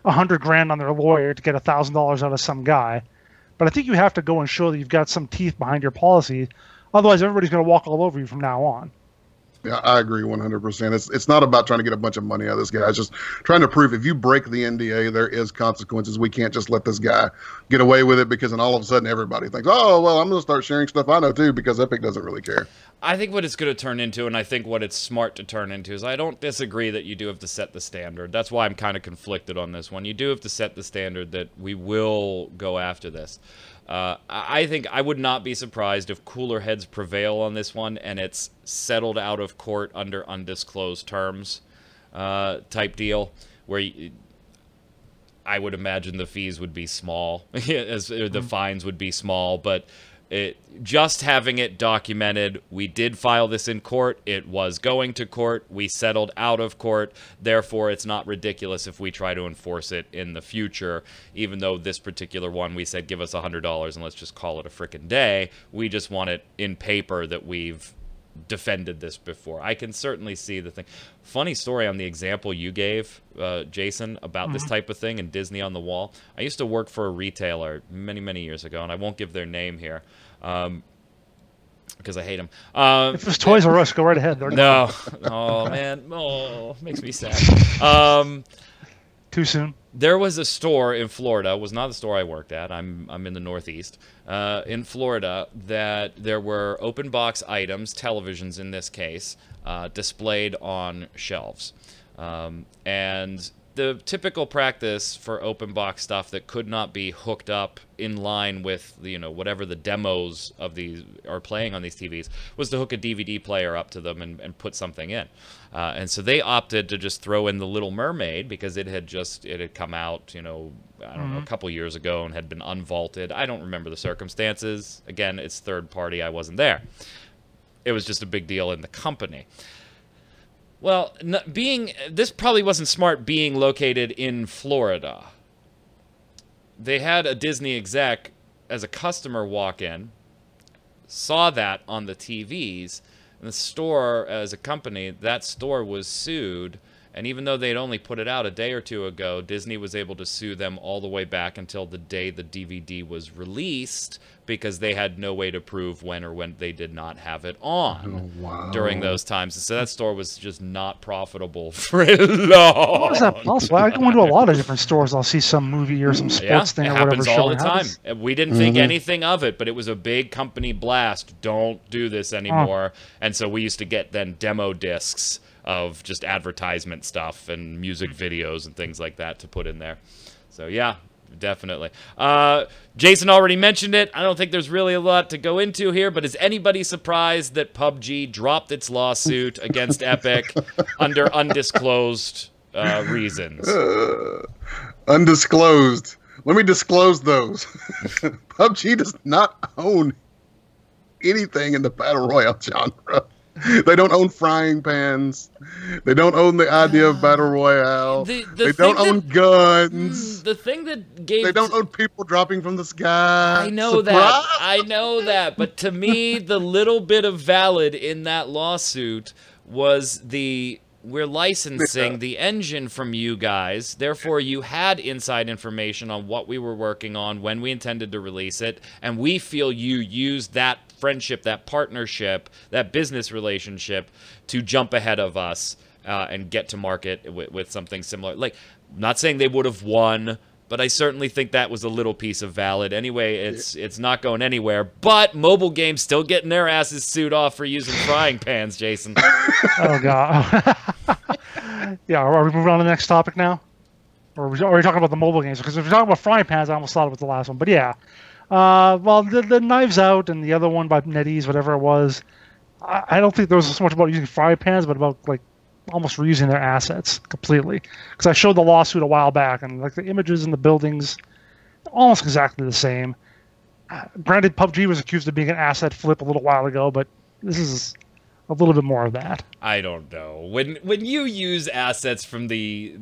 $100,000 on their lawyer to get $1,000 out of some guy. But I think you have to go and show that you've got some teeth behind your policy. Otherwise, everybody's going to walk all over you from now on. Yeah, I agree 100%. It's not about trying to get a bunch of money out of this guy. It's just trying to prove if you break the NDA, there is consequences. We can't just let this guy get away with it, because then all of a sudden everybody thinks, oh, well, I'm going to start sharing stuff I know too, because Epic doesn't really care. I think what it's going to turn into, and I think what it's smart to turn into, is I don't disagree that you do have to set the standard. That's why I'm kind of conflicted on this one. You do have to set the standard that we will go after this. I think I would not be surprised if cooler heads prevail on this one and it's settled out of court under undisclosed terms type deal, where I would imagine the fees would be small, the fines would be small, but just having it documented, we did file this in court, it was going to court, we settled out of court, therefore it's not ridiculous if we try to enforce it in the future, even though this particular one we said give us $100 and let's just call it a frickin' day. We just want it in paper that we've defended this before. I can certainly see the thing. Funny story on the example you gave, Jason, about this type of thing and Disney on the wall. I used to work for a retailer many years ago, and I won't give their name here because I hate them. If it was Toys R Us, go right ahead. No. Oh, man. Oh, makes me sad. Too soon. There was a store in Florida. It was not the store I worked at. I'm in the Northeast. In Florida, that there were open box items, televisions in this case, displayed on shelves. And the typical practice for open box stuff that could not be hooked up in line with, you know, whatever the demos of these are playing on these TVs was to hook a DVD player up to them and put something in. And so they opted to just throw in The Little Mermaid because it had come out, you know, I don't know, a couple years ago and had been unvaulted. I don't remember the circumstances. Again, it's third party. I wasn't there. It was just a big deal in the company. Well, this probably wasn't smart being located in Florida. They had a Disney exec as a customer walk in, saw that on the TVs, and the store, as a company, that store was sued. And even though they'd only put it out a day or two ago, Disney was able to sue them all the way back until the day the DVD was released because they had no way to prove when they did not have it on during those times. So that store was just not profitable for long. How is that possible? I go into a lot of different stores. I'll see some movie or some sports thing or whatever. It happens all the time. We didn't think anything of it, but it was a big company blast. Don't do this anymore. And so we used to get then demo discs of just advertisement stuff and music videos and things like that to put in there. So yeah, definitely. Jason already mentioned it. I don't think there's really a lot to go into here, but is anybody surprised that PUBG dropped its lawsuit against Epic under undisclosed reasons? Undisclosed. Let me disclose those. PUBG does not own anything in the Battle Royale genre. They don't own frying pans. They don't own the idea of Battle Royale. They don't own guns. The thing that gave... They don't own people dropping from the sky. I know that. I know that. But to me, the little bit of valid in that lawsuit was we're licensing the engine from you guys. Therefore, you had inside information on what we were working on, when we intended to release it, and we feel you used that friendship, that partnership, that business relationship to jump ahead of us and get to market with something similar. Like, I'm not saying they would have won, but I certainly think that was a little piece of valid. Anyway, it's not going anywhere. But mobile games still getting their asses sued off for using frying pans, Jason. Oh, God. Yeah, are we moving on to the next topic now? Or are we talking about the mobile games? Because if we're talking about frying pans, I almost thought it was the last one. But yeah. Well, the Knives Out and the other one by NetEase, whatever it was, I don't think there was so much about using frying pans, but about, like, almost reusing their assets completely. Because I showed the lawsuit a while back, and like the images in the buildings, almost exactly the same. Granted, PUBG was accused of being an asset flip a little while ago, but this is a little bit more of that. I don't know. When you use assets from the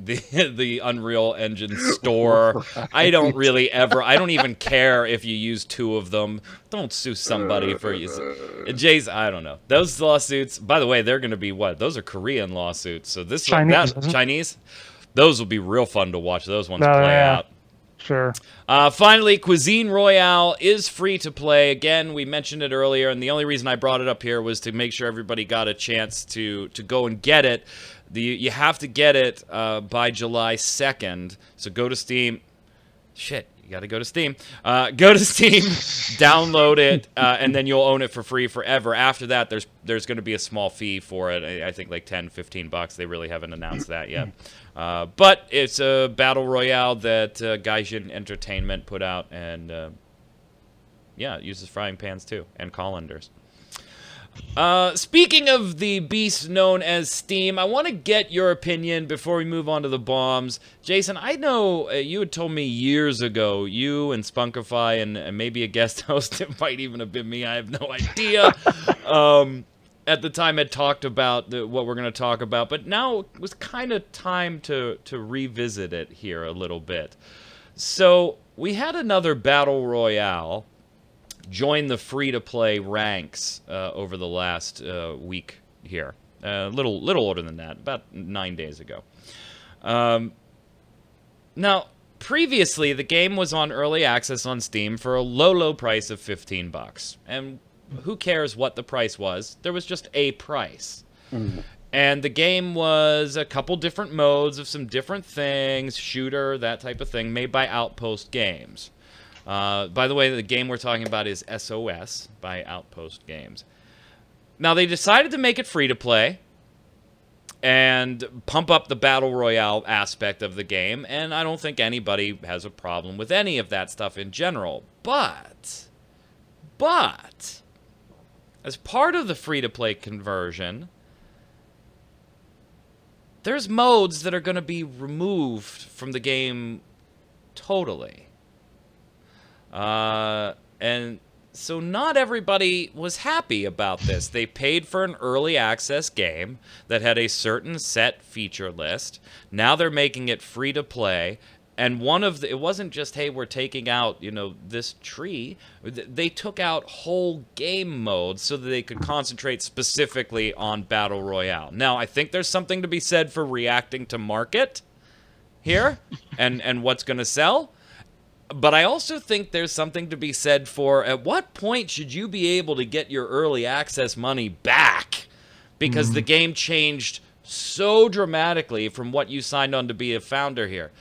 Unreal Engine store, I don't really ever. I don't even care if you use 2 of them. Don't sue somebody for using. Jay's. I don't know. Those lawsuits. By the way, they're going to be what? Those are Korean lawsuits. So this Chinese. Those will be real fun to watch. Those ones play out. Sure. Finally, Cuisine Royale is free to play. Again, we mentioned it earlier, and the only reason I brought it up here was to make sure everybody got a chance to go and get it. You have to get it by July 2nd, so go to Steam. Shit, you got to go to Steam. Go to Steam, download it, and then you'll own it for free forever. After that, there's going to be a small fee for it. I think like $10-15. They really haven't announced that yet. But it's a battle royale that Gazillion Entertainment put out, and yeah, it uses frying pans too, and colanders. Speaking of the beast known as Steam, I want to get your opinion before we move on to the bombs. Jason, I know you had told me years ago, you and Spunkify and maybe a guest host, it might even have been me, I have no idea, at the time had talked about what we're going to talk about, but now it was kind of time to revisit it here a little bit. So we had another battle royale join the free-to-play ranks over the last week here. A little older than that, about 9 days ago. Now, previously, the game was on early access on Steam for a low price of $15. And who cares what the price was? There was just a price. And the game was a couple different modes of some different things, shooter, that type of thing, made by Outpost Games. By the way, the game we're talking about is SOS by Outpost Games. Now, they decided to make it free-to-play and pump up the Battle Royale aspect of the game, and I don't think anybody has a problem with any of that stuff in general. But, as part of the free-to-play conversion, there's modes that are going to be removed from the game totally. And so not everybody was happy about this. They paid for an early access game that had a certain set feature list. Now they're making it free to play. And it wasn't just, hey, we're taking out, this tree. They took out whole game modes so that they could concentrate specifically on Battle Royale. Now, I think there's something to be said for reacting to market here and what's going to sell. But I also think there's something to be said for at what point should you be able to get your early access money back? Because the game changed so dramatically from what you signed on to be a founder here.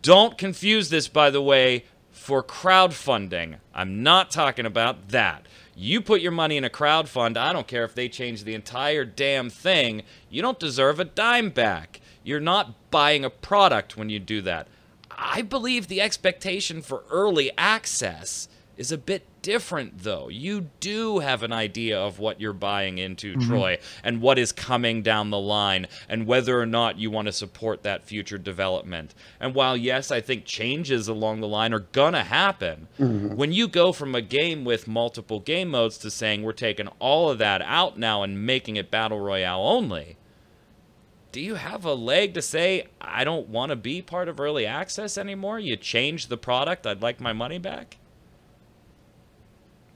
Don't confuse this, by the way, for crowdfunding. I'm not talking about that. You put your money in a crowdfund, I don't care if they change the entire damn thing, you don't deserve a dime back. You're not buying a product when you do that. I believe the expectation for early access is a bit different, though. You do have an idea of what you're buying into, Troy, and what is coming down the line, and whether or not you want to support that future development. And while, yes, I think changes along the line are gonna happen, when you go from a game with multiple game modes to saying we're taking all of that out now and making it Battle Royale only, do you have a leg to say, I don't want to be part of early access anymore? You change the product, I'd like my money back?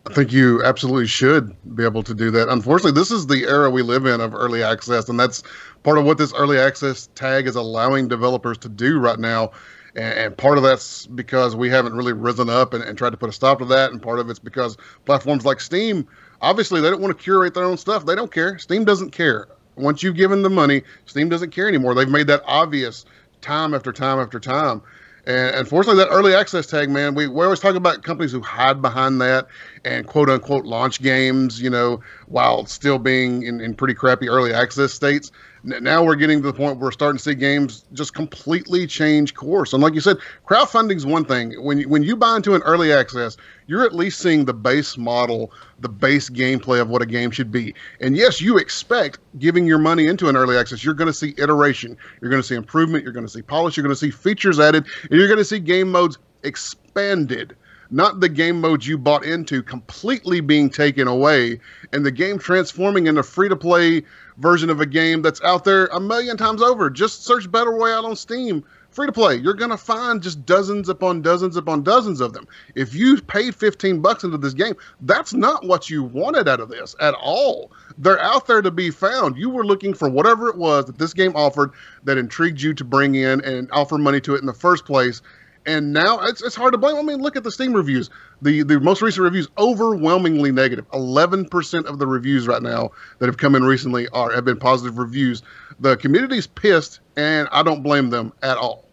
I think you absolutely should be able to do that. Unfortunately, this is the era we live in of early access, and that's part of what this early access tag is allowing developers to do right now. And part of that's because we haven't really risen up and tried to put a stop to that, and part of it's because platforms like Steam, obviously, they don't want to curate their own stuff. They don't care. Steam doesn't care. Once you've given them money, Steam doesn't care anymore. They've made that obvious time after time after time. And unfortunately, that early access tag, man, we always talk about companies who hide behind that and quote unquote launch games, you know, while still being in pretty crappy early access states. Now we're getting to the point where we're starting to see games just completely change course. And like you said, crowdfunding is one thing. When you buy into an early access, you're at least seeing the base model, the base gameplay of what a game should be. And yes, you expect giving your money into an early access, you're going to see iteration, you're going to see improvement, you're going to see polish, you're going to see features added, and you're going to see game modes expanded. Not the game modes you bought into completely being taken away and the game transforming into free-to-play version of a game that's out there a million times over. Just search Battle Royale on Steam. Free-to-play. You're going to find just dozens upon dozens upon dozens of them. If you paid $15 into this game, that's not what you wanted out of this at all. They're out there to be found. You were looking for whatever it was that this game offered that intrigued you to bring in and offer money to it in the first place. And now it's hard to blame. I mean, look at the Steam reviews. The most recent reviews, overwhelmingly negative. 11% of the reviews right now that have come in recently have been positive reviews. The community's pissed, and I don't blame them at all.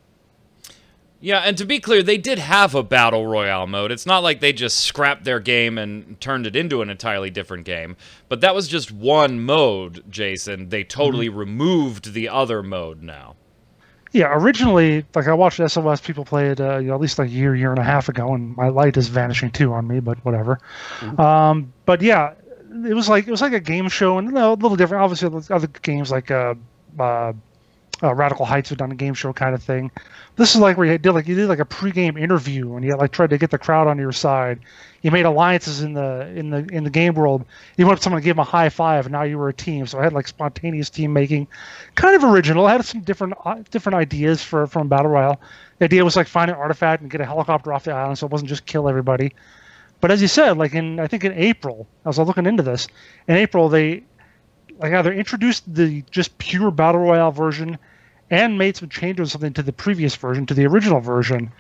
Yeah, and to be clear, they did have a Battle Royale mode. It's not like they just scrapped their game and turned it into an entirely different game. But that was just one mode, Jason. They totally removed the other mode now. Yeah, originally, like I watched SOS people play it, at least like a year and a half ago, and my light is vanishing too on me, but whatever. But yeah, it was like a game show, and a little different. Obviously, other games like Radical Heights have done a game show kind of thing. This is like where you did like a pregame interview, and you like tried to get the crowd on your side. You made alliances in the game world. You wanted someone to give them a high five, and now you were a team. So I had like spontaneous team making, kind of original. I had some different ideas from Battle Royale. The idea was like find an artifact and get a helicopter off the island, so it wasn't just kill everybody. But as you said, like I think in April, I was looking into this. In April, they like either introduced the just pure Battle Royale version and made some changes or something to the previous version, to the original version.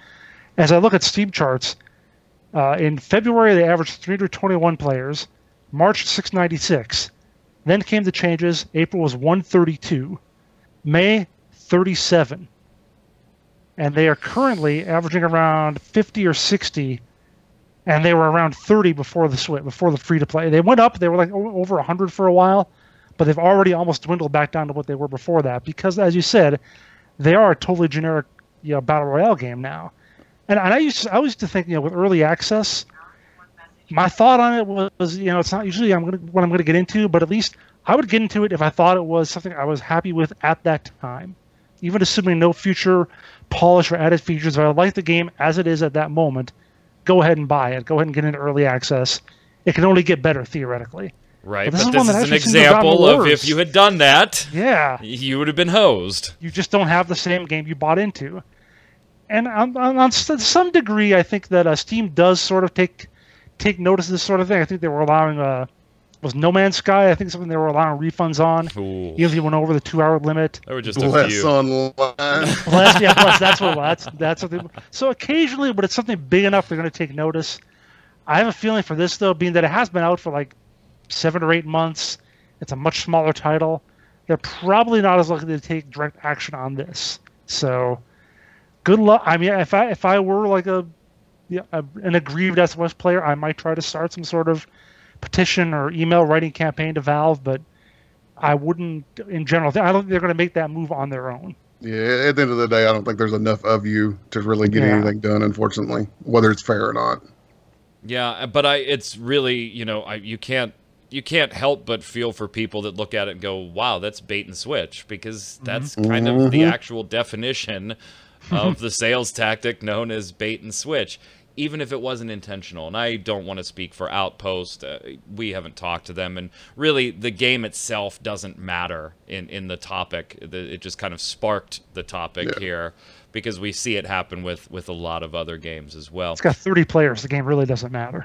As I look at Steam charts, in February they averaged 321 players, March 696. Then came the changes. April was 132, May 37. And they are currently averaging around 50 or 60, and they were around 30 before the switch, before the free-to-play. They went up. They were like over 100 for a while, but they've already almost dwindled back down to what they were before that because, as you said, they are a totally generic Battle Royale game now. And I used to think, with early access, my thought on it was, it's not usually what I'm going to get into, but at least I would get into it if I thought it was something I was happy with at that time. Even assuming no future polish or added features, if I like the game as it is at that moment, go ahead and buy it. Go ahead and get into early access. It can only get better, theoretically. Right, but this is an example of if you had done that, you would have been hosed. You just don't have the same game you bought into. And on some degree, I think that Steam does sort of take notice of this sort of thing. I think they were allowing, was No Man's Sky, I think something they were allowing refunds on. Ooh. Even if you went over the 2-hour limit. There were just a few. Online. Bless, that's what they, so occasionally, but it's something big enough, they're going to take notice. I have a feeling for this, though, being that it has been out for like 7 or 8 months. It's a much smaller title. They're probably not as likely to take direct action on this. So, good luck. I mean, if I were like an aggrieved SOS player, I might try to start some sort of petition or email writing campaign to Valve, but I wouldn't, in general. I don't think they're going to make that move on their own. Yeah, at the end of the day, I don't think there's enough of you to really get anything done, unfortunately, whether it's fair or not. Yeah, but it's really, you can't help but feel for people that look at it and go, wow, that's bait and switch, because that's kind of the actual definition of the sales tactic known as bait and switch, even if it wasn't intentional. And I don't want to speak for Outpost. We haven't talked to them, and really the game itself doesn't matter in the topic. It just kind of sparked the topic here, because we see it happen with a lot of other games as well. It's got 30 players. The game really doesn't matter.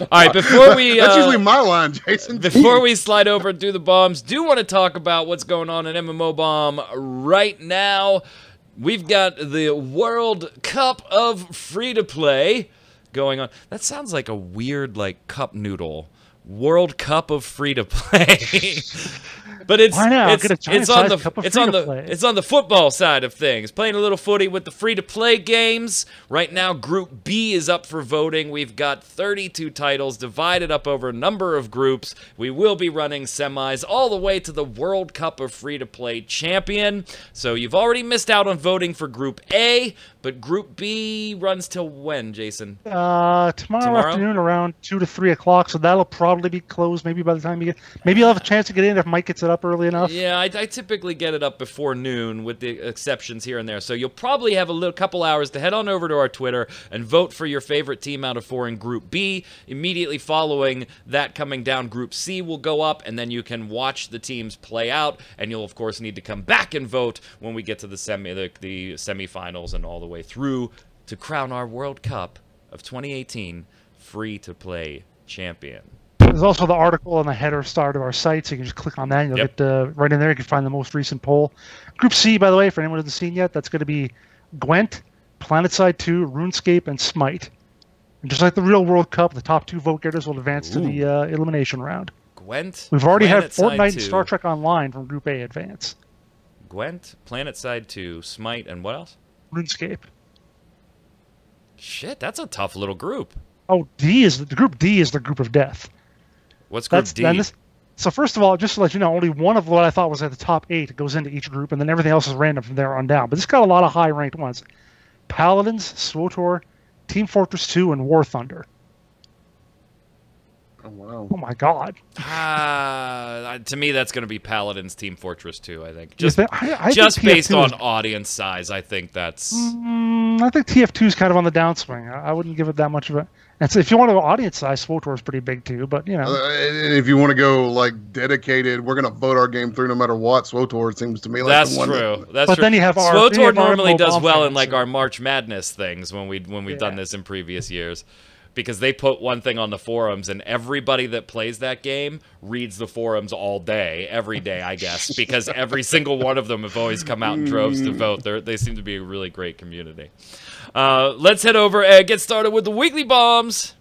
All right, before we... That's usually my line, Jason. Before we slide over and do the bombs, do want to talk about what's going on in MMO Bomb right now. We've got the World Cup of free-to-play going on. That sounds like a weird, cup noodle. World Cup of free-to-play. But it's on the football side of things. Playing a little footy with the free-to-play games. Right now, Group B is up for voting. We've got 32 titles divided up over a number of groups. We will be running semis all the way to the World Cup of free-to-play champion. So you've already missed out on voting for Group A, but Group B runs till when, Jason? Tomorrow afternoon around 2 to 3 o'clock. So that'll probably be closed. Maybe by the time you get, maybe you'll have a chance to get in if Mike gets it up early enough. Yeah, I typically get it up before noon, with the exceptions here and there. So you'll probably have a couple hours to head on over to our Twitter and vote for your favorite team out of 4 in Group B. Immediately following that coming down, Group C will go up, and then you can watch the teams play out. And you'll of course need to come back and vote when we get to the semifinals and all the way through to crown our World Cup of 2018 free-to-play champion. There's also the article on the header start of our site, so you can just click on that and you'll get right in there. You can find the most recent poll. Group C, by the way, for anyone who hasn't seen yet, that's going to be Gwent, PlanetSide 2, RuneScape, and Smite. And just like the real World Cup, the top 2 vote getters will advance to the elimination round. Gwent. We've already had Fortnite and Star Trek Online from Group A advance. Gwent, PlanetSide 2, Smite, and what else? RuneScape. Shit, that's a tough little group. Oh, Group D is the group of death. What's Group D? So first of all, just to let you know, only one of what I thought was at the top 8 goes into each group, and then everything else is random from there on down. But this got a lot of high-ranked ones. Paladins, SWTOR, Team Fortress 2, and War Thunder. Oh, wow. Oh, my God. To me, that's going to be Paladins, Team Fortress 2, I think. Just Based on audience size, I think that's... I think TF2 is kind of on the downswing. I wouldn't give it that much of a... And so if you want to go audience size, SWTOR is pretty big too, but, if you want to go, dedicated, we're going to vote our game through no matter what, SWTOR seems to me like that's the one. True. That's but true. Then you have our... SWTOR normally does well in, our March Madness things when we've done this in previous years. Because they put one thing on the forums, and everybody that plays that game reads the forums all day, every day, I guess, because every single one of them have always come out in droves to vote. They seem to be a really great community. Let's head over and get started with the weekly bombs.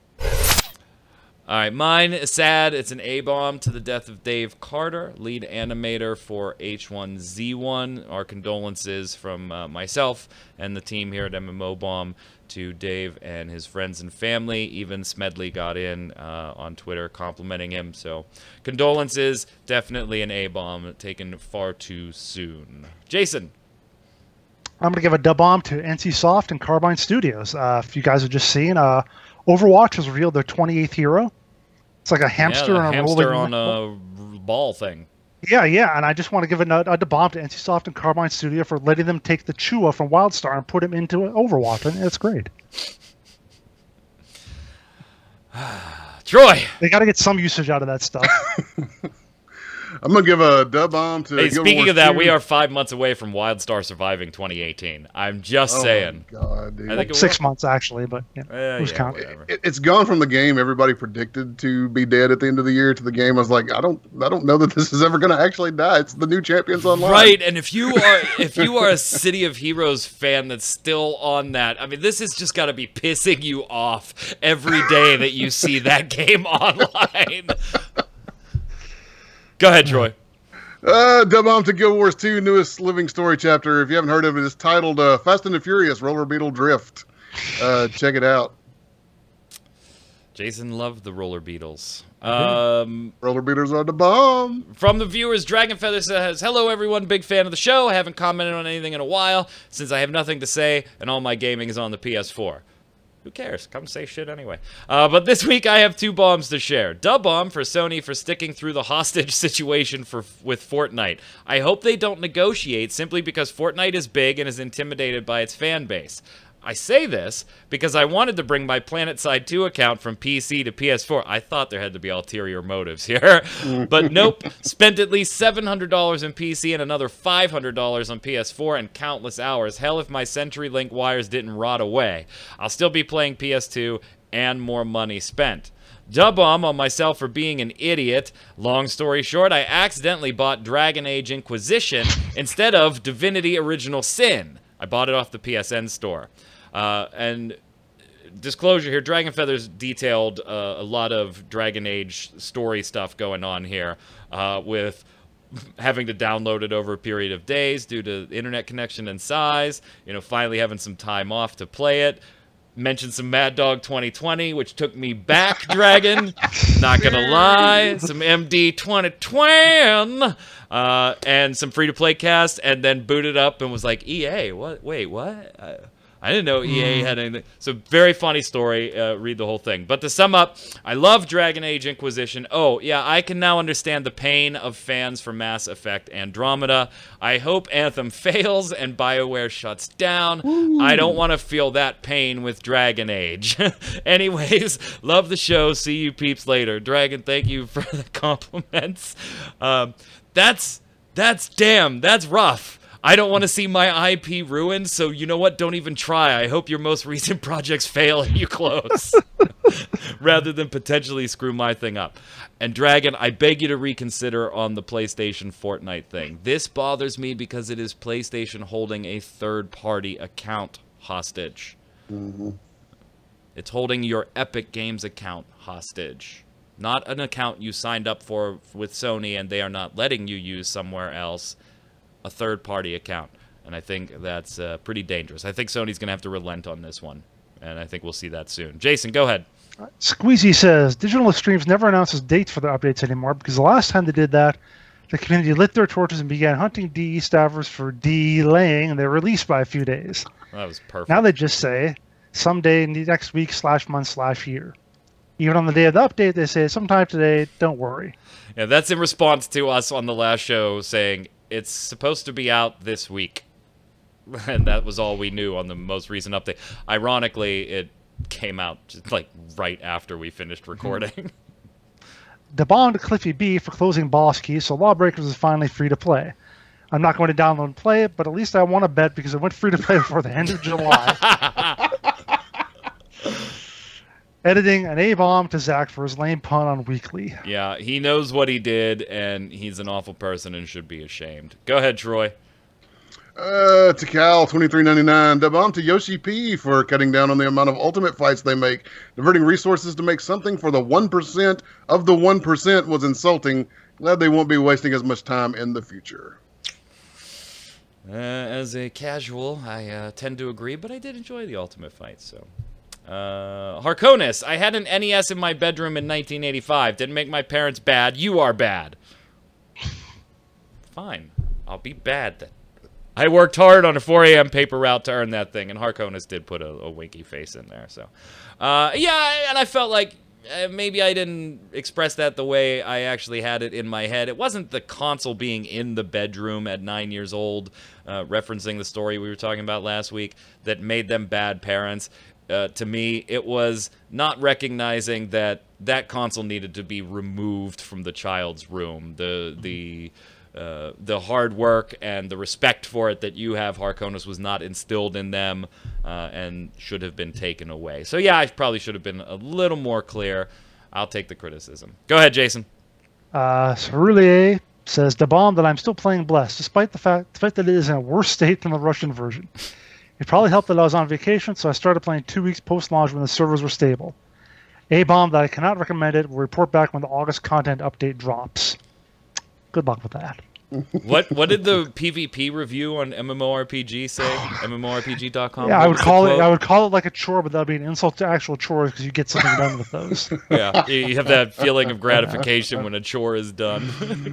All right, mine is sad. It's an A-bomb to the death of Dave Carter, lead animator for H1Z1. Our condolences from myself and the team here at MMO Bomb to Dave and his friends and family. Even Smedley got in on Twitter complimenting him. So condolences, definitely an A-bomb taken far too soon. Jason. I'm going to give a dub-bomb to NCSoft and Carbine Studios. If you guys have just seen, Overwatch has revealed their 28th hero. It's like a hamster, on a ball thing. Yeah, and I just want to give a dub-bomb to NCSoft and Carbine Studio for letting them take the Chua from WildStar and put him into Overwatch, and it's great. Troy! They got to get some usage out of that stuff. I'm going to give a dub-bomb to... Hey, speaking of that, we are 5 months away from WildStar surviving 2018. I'm just saying. Oh, my God, dude. I think 6 months, actually, but it's gone from the game everybody predicted to be dead at the end of the year to the game. I was like, I don't know that this is ever going to actually die. It's the new Champions Online. Right, and if you are a City of Heroes fan that's still on that, I mean, this has just got to be pissing you off every day that you see that game online. Go ahead, Troy. Dub-bomb to Guild Wars 2, newest living story chapter. If you haven't heard of it, it's titled Fast and the Furious Roller Beetle Drift. Check it out. Jason loved the roller beetles. Roller beaters are the bomb. From the viewers, Dragonfeather says, hello everyone, big fan of the show. I haven't commented on anything in a while since I have nothing to say and all my gaming is on the PS4. Who cares? Come say shit anyway. But this week I have 2 bombs to share. Bomb for Sony for sticking through the hostage situation with Fortnite. I hope they don't negotiate simply because Fortnite is big and is intimidated by its fan base. I say this because I wanted to bring my PlanetSide 2 account from PC to PS4. I thought there had to be ulterior motives here. But nope. Spent at least $700 in PC and another $500 on PS4 and countless hours. Hell, if my CenturyLink wires didn't rot away. I'll still be playing PS2 and more money spent. Bomb on myself for being an idiot. Long story short, I accidentally bought Dragon Age Inquisition instead of Divinity Original Sin. I bought it off the PSN store. And disclosure here, Dragonfeather's detailed a lot of Dragon Age story stuff going on here, with having to download it over a period of days due to internet connection and size, finally having some time off to play it. Mentioned some Mad Dog 2020, which took me back, Dragon. Not gonna lie. Some MD 2020, and some free-to-play cast, and then booted up and was like, EA, what? Wait, what? I didn't know EA had anything. So very funny story. Read the whole thing. But to sum up, I love Dragon Age Inquisition. Oh, yeah, I can now understand the pain of fans for Mass Effect Andromeda. I hope Anthem fails and BioWare shuts down. Ooh. I don't want to feel that pain with Dragon Age. Anyways, love the show. See you peeps later. Dragon, thank you for the compliments. That's rough. I don't want to see my IP ruined, so you know what? Don't even try. I hope your most recent projects fail and you close. Rather than potentially screw my thing up. And Dragon, I beg you to reconsider on the PlayStation Fortnite thing. This bothers me because it is PlayStation holding a third-party account hostage. Mm-hmm. It's holding your Epic Games account hostage. Not an account you signed up for with Sony and they are not letting you use somewhere else. A third-party account, and I think that's pretty dangerous. I think Sony's going to have to relent on this one, and I think we'll see that soon. Jason, go ahead. Squeezy says, Digital Extremes never announces dates for the updates anymore because the last time they did that, the community lit their torches and began hunting DE staffers for delaying, and they were released by a few days. Well, that was perfect. Now they just say, someday next week /month/year. Even on the day of the update, they say, sometime today, don't worry. Yeah, that's in response to us on the last show saying, it's supposed to be out this week. And that was all we knew on the most recent update. Ironically, it came out just like right after we finished recording. The bond to Cliffy B for closing boss keys, so Lawbreakers is finally free to play. I'm not going to download and play it, but at least I want to bet because it went free to play before the end of July. Editing an A-bomb to Zach for his lame pun on Weekly. Yeah, he knows what he did, and he's an awful person and should be ashamed. Go ahead, Troy. To Cal, $23.99. Dub-bomb to Yoshi P for cutting down on the amount of ultimate fights they make. Diverting resources to make something for the 1% of the 1% was insulting. Glad they won't be wasting as much time in the future. As a casual, I tend to agree, but I did enjoy the ultimate fights, so... Harkonis, I had an NES in my bedroom in 1985. Didn't make my parents bad. You are bad. Fine. I'll be bad then. I worked hard on a 4 a.m. paper route to earn that thing, and Harkonis did put a winky face in there. So, yeah, and I felt like maybe I didn't express that the way I actually had it in my head. It wasn't the console being in the bedroom at 9 years old, referencing the story we were talking about last week, that made them bad parents. To me, it was not recognizing that that console needed to be removed from the child's room. The hard work and the respect for it that you have, Harkonis, was not instilled in them and should have been taken away. So yeah, I probably should have been a little more clear. I'll take the criticism. Go ahead, Jason. Cerulean says, the bomb that I'm still playing Blessed, despite the fact that it is in a worse state than the Russian version. It probably helped that I was on vacation, so I started playing 2 weeks post-launch when the servers were stable. A-bomb that I cannot recommend it. Will report back when the August content update drops. Good luck with that. What did the PvP review on MMORPG say? MMORPG.com. Yeah, I would call it like a chore, but that'd be an insult to actual chores because you get something done with those. Yeah, you have that feeling of gratification when a chore is done.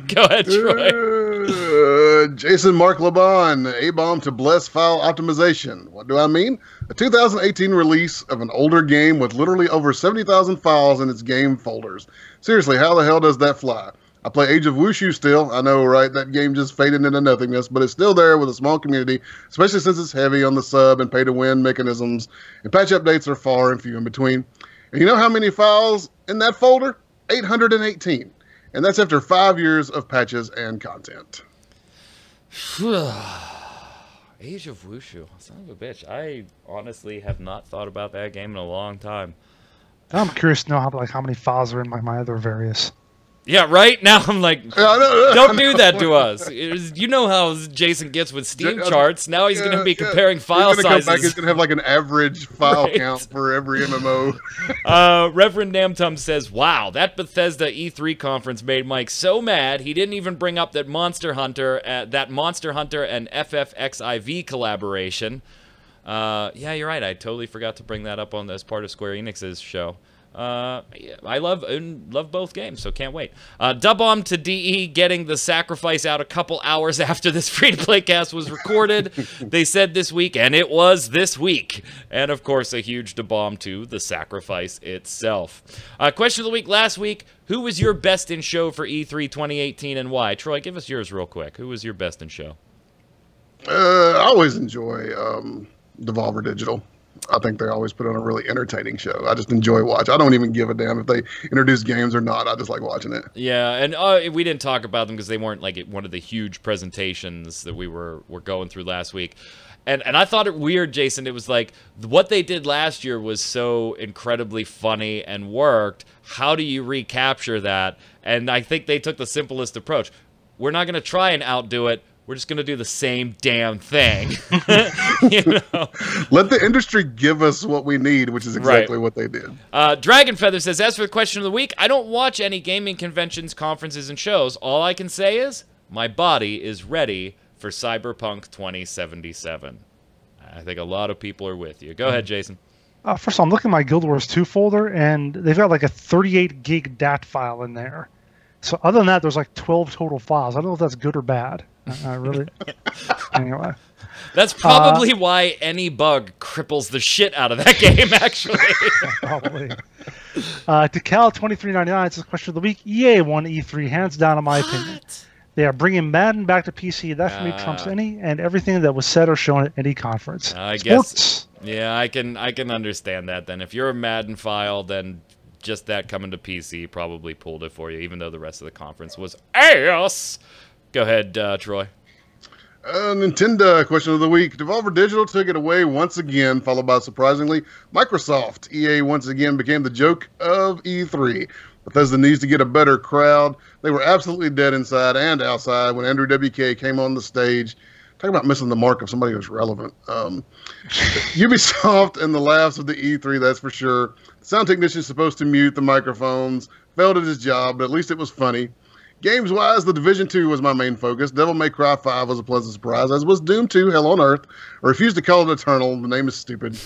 Go ahead, Troy. Jason Mark Laban, A-bomb to bless file optimization. What do I mean? A 2018 release of an older game with literally over 70,000 files in its game folders. Seriously, how the hell does that fly? I play Age of Wushu still. I know, right? That game just faded into nothingness, but it's still there with a small community, especially since it's heavy on the sub and pay-to-win mechanisms, and patch updates are far and few in between. And you know how many files in that folder? 818. And that's after 5 years of patches and content. Age of Wushu. Son of a bitch. I honestly have not thought about that game in a long time. I'm curious to know how many files are in my other various. Yeah, right? Now I'm like, don't do that to us. You know how Jason gets with Steam charts. Now he's going to be comparing file sizes. He's going to have like an average file count for every MMO. Reverend Namtum says, wow, that Bethesda E3 conference made Mike so mad he didn't even bring up that Monster Hunter and FFXIV collaboration. Yeah, you're right. I totally forgot to bring that up as part of Square Enix's show. I love both games, so can't wait. Dub-bomb to DE getting the sacrifice out a couple hours after this free-to-play cast was recorded. They said this week, and it was this week. And, of course, a huge dub-bomb to the sacrifice itself. Question of the week last week, who was your best in show for E3 2018 and why? Troy, give us yours real quick. Who was your best in show? I always enjoy Devolver Digital. I think they always put on a really entertaining show. I just enjoy watching. I don't even give a damn if they introduce games or not. I just like watching it. Yeah, and we didn't talk about them because they weren't like one of the huge presentations that we were going through last week. And I thought it weird, Jason. It was like what they did last year was so incredibly funny and worked. How do you recapture that? And I think they took the simplest approach. We're not going to try and outdo it. We're just going to do the same damn thing. You know? Let the industry give us what we need, which is exactly what they did. Dragon Feather says, as for the question of the week, I don't watch any gaming conventions, conferences, and shows. All I can say is my body is ready for Cyberpunk 2077. I think a lot of people are with you. Go ahead, Jason. First of all, I'm looking at my Guild Wars 2 folder, and they've got like a 38 gig DAT file in there. So other than that, there's like 12 total files. I don't know if that's good or bad. Really. Anyway. That's probably why any bug cripples the shit out of that game, actually. Probably. To Cal2399, it's the question of the week. EA won E3, hands down, in my opinion. They are bringing Madden back to PC. That for me trumps any and everything that was said or shown at any conference. I Sports. guess. Yeah, I can understand that. Then, if you're a Madden file, then just that coming to PC probably pulled it for you, even though the rest of the conference was ass. Go ahead, Troy. Nintendo question of the week. Devolver Digital took it away once again, followed by, surprisingly, Microsoft. EA once again became the joke of E3. Bethesda needs to get a better crowd. They were absolutely dead inside and outside when Andrew WK came on the stage. Talk about missing the mark of somebody who's relevant. Ubisoft and the laughs of the E3, that's for sure. The sound technician's supposed to mute the microphones. Failed at his job, but at least it was funny. Games-wise, The Division 2 was my main focus. Devil May Cry 5 was a pleasant surprise, as was Doom 2, Hell on Earth. I refuse to call it Eternal. The name is stupid.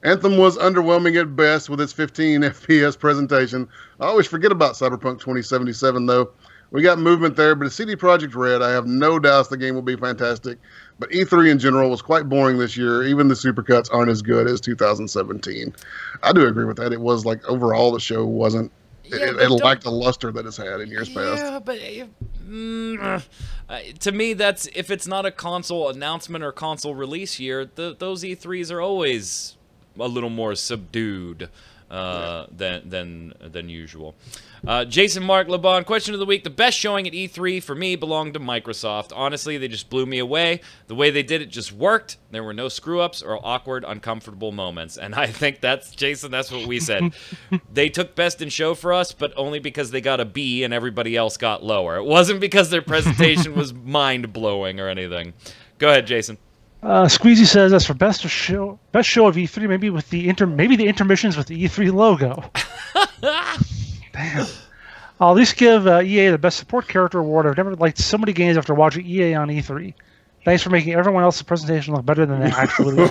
Anthem was underwhelming at best with its 15 FPS presentation. I always forget about Cyberpunk 2077, though. We got movement there, but at CD Projekt Red, I have no doubts the game will be fantastic. But E3 in general was quite boring this year. Even the supercuts aren't as good as 2017. I do agree with that. It was like overall the show wasn't. Yeah, it lacked the luster that it's had in years past. Yeah, but to me, that's if it's not a console announcement or console release year, those E3s are always a little more subdued than usual. Jason Mark LeBon, question of the week. The best showing at E3 for me belonged to Microsoft. Honestly, they just blew me away. The way they did it just worked. There were no screw-ups or awkward, uncomfortable moments. And I think that's, Jason, that's what we said. They took best in show for us, but only because they got a B and everybody else got lower. It wasn't because their presentation was mind-blowing or anything. Go ahead, Jason. Squeezy says, as for best show of E3, maybe with the intermissions with the E3 logo. Damn. I'll at least give EA the best support character award. I've never liked so many games after watching EA on E3. Thanks for making everyone else's presentation look better than they actually are.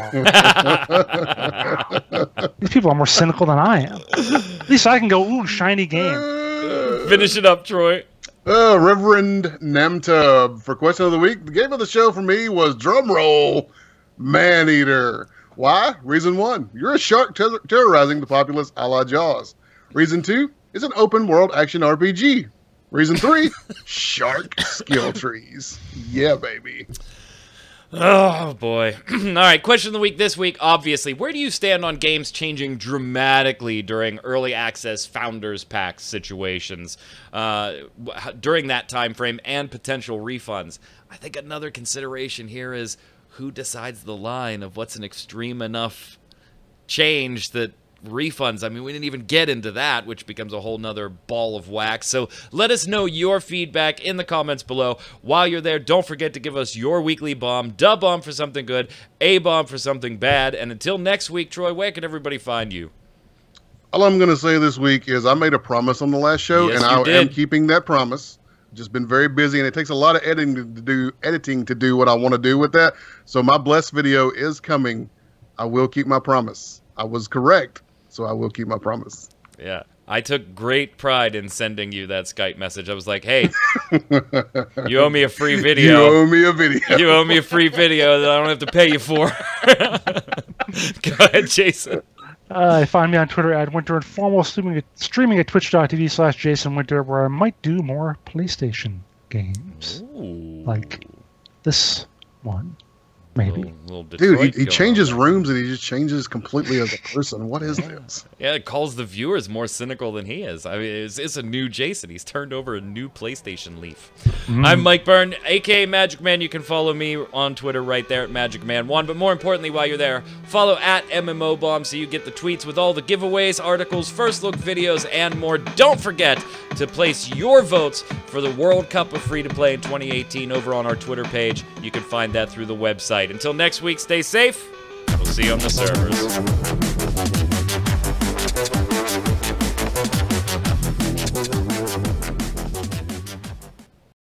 These people are more cynical than I am. At least I can go, ooh, shiny game. Finish it up, Troy. Reverend Namtub for question of the week. The game of the show for me was drumroll, Maneater. Why? Reason 1, you're a shark terrorizing the populace a la Jaws. Reason 2, it's an open world action RPG. Reason 3, shark skill trees. Yeah, baby. Oh, boy. All right, question of the week this week, obviously. Where do you stand on games changing dramatically during early access founders pack situations during that time frame and potential refunds? I think another consideration here is who decides the line of what's an extreme enough change that refunds. I mean, we didn't even get into that, which becomes a whole nother ball of wax. So let us know your feedback in the comments below. While you're there, don't forget to give us your weekly bomb. Da bomb for something good, A bomb for something bad. And until next week, Troy, where can everybody find you? All I'm going to say this week is I made a promise on the last show, Yes, and I you did. am keeping that promise. Just been very busy, and it takes a lot of editing to do what I want to do with that. So my blessed video is coming. I will keep my promise. I was correct. So I will keep my promise. Yeah. I took great pride in sending you that Skype message. I was like, hey, you owe me a free video. You owe me a video. You owe me a free video that I don't have to pay you for. Go ahead, Jason. Find me on Twitter at WinterInformal, streaming at twitch.tv/JasonWinter, where I might do more PlayStation games. Ooh. Like this one. Maybe. Little Dude, Detroit he going changes on. rooms and he just changes completely as a person. What is this? Yeah, it calls the viewers more cynical than he is. I mean, it's a new Jason. He's turned over a new PlayStation Leaf. I'm Mike Byrne, a.k.a. magicman. You can follow me on Twitter right there at magicman1. But more importantly, while you're there, follow at MMOBomb so you get the tweets with all the giveaways, articles, first look videos, and more. Don't forget to place your votes for the World Cup of Free-to-Play in 2018 over on our Twitter page. You can find that through the website. Until next week, stay safe. We'll see you on the servers.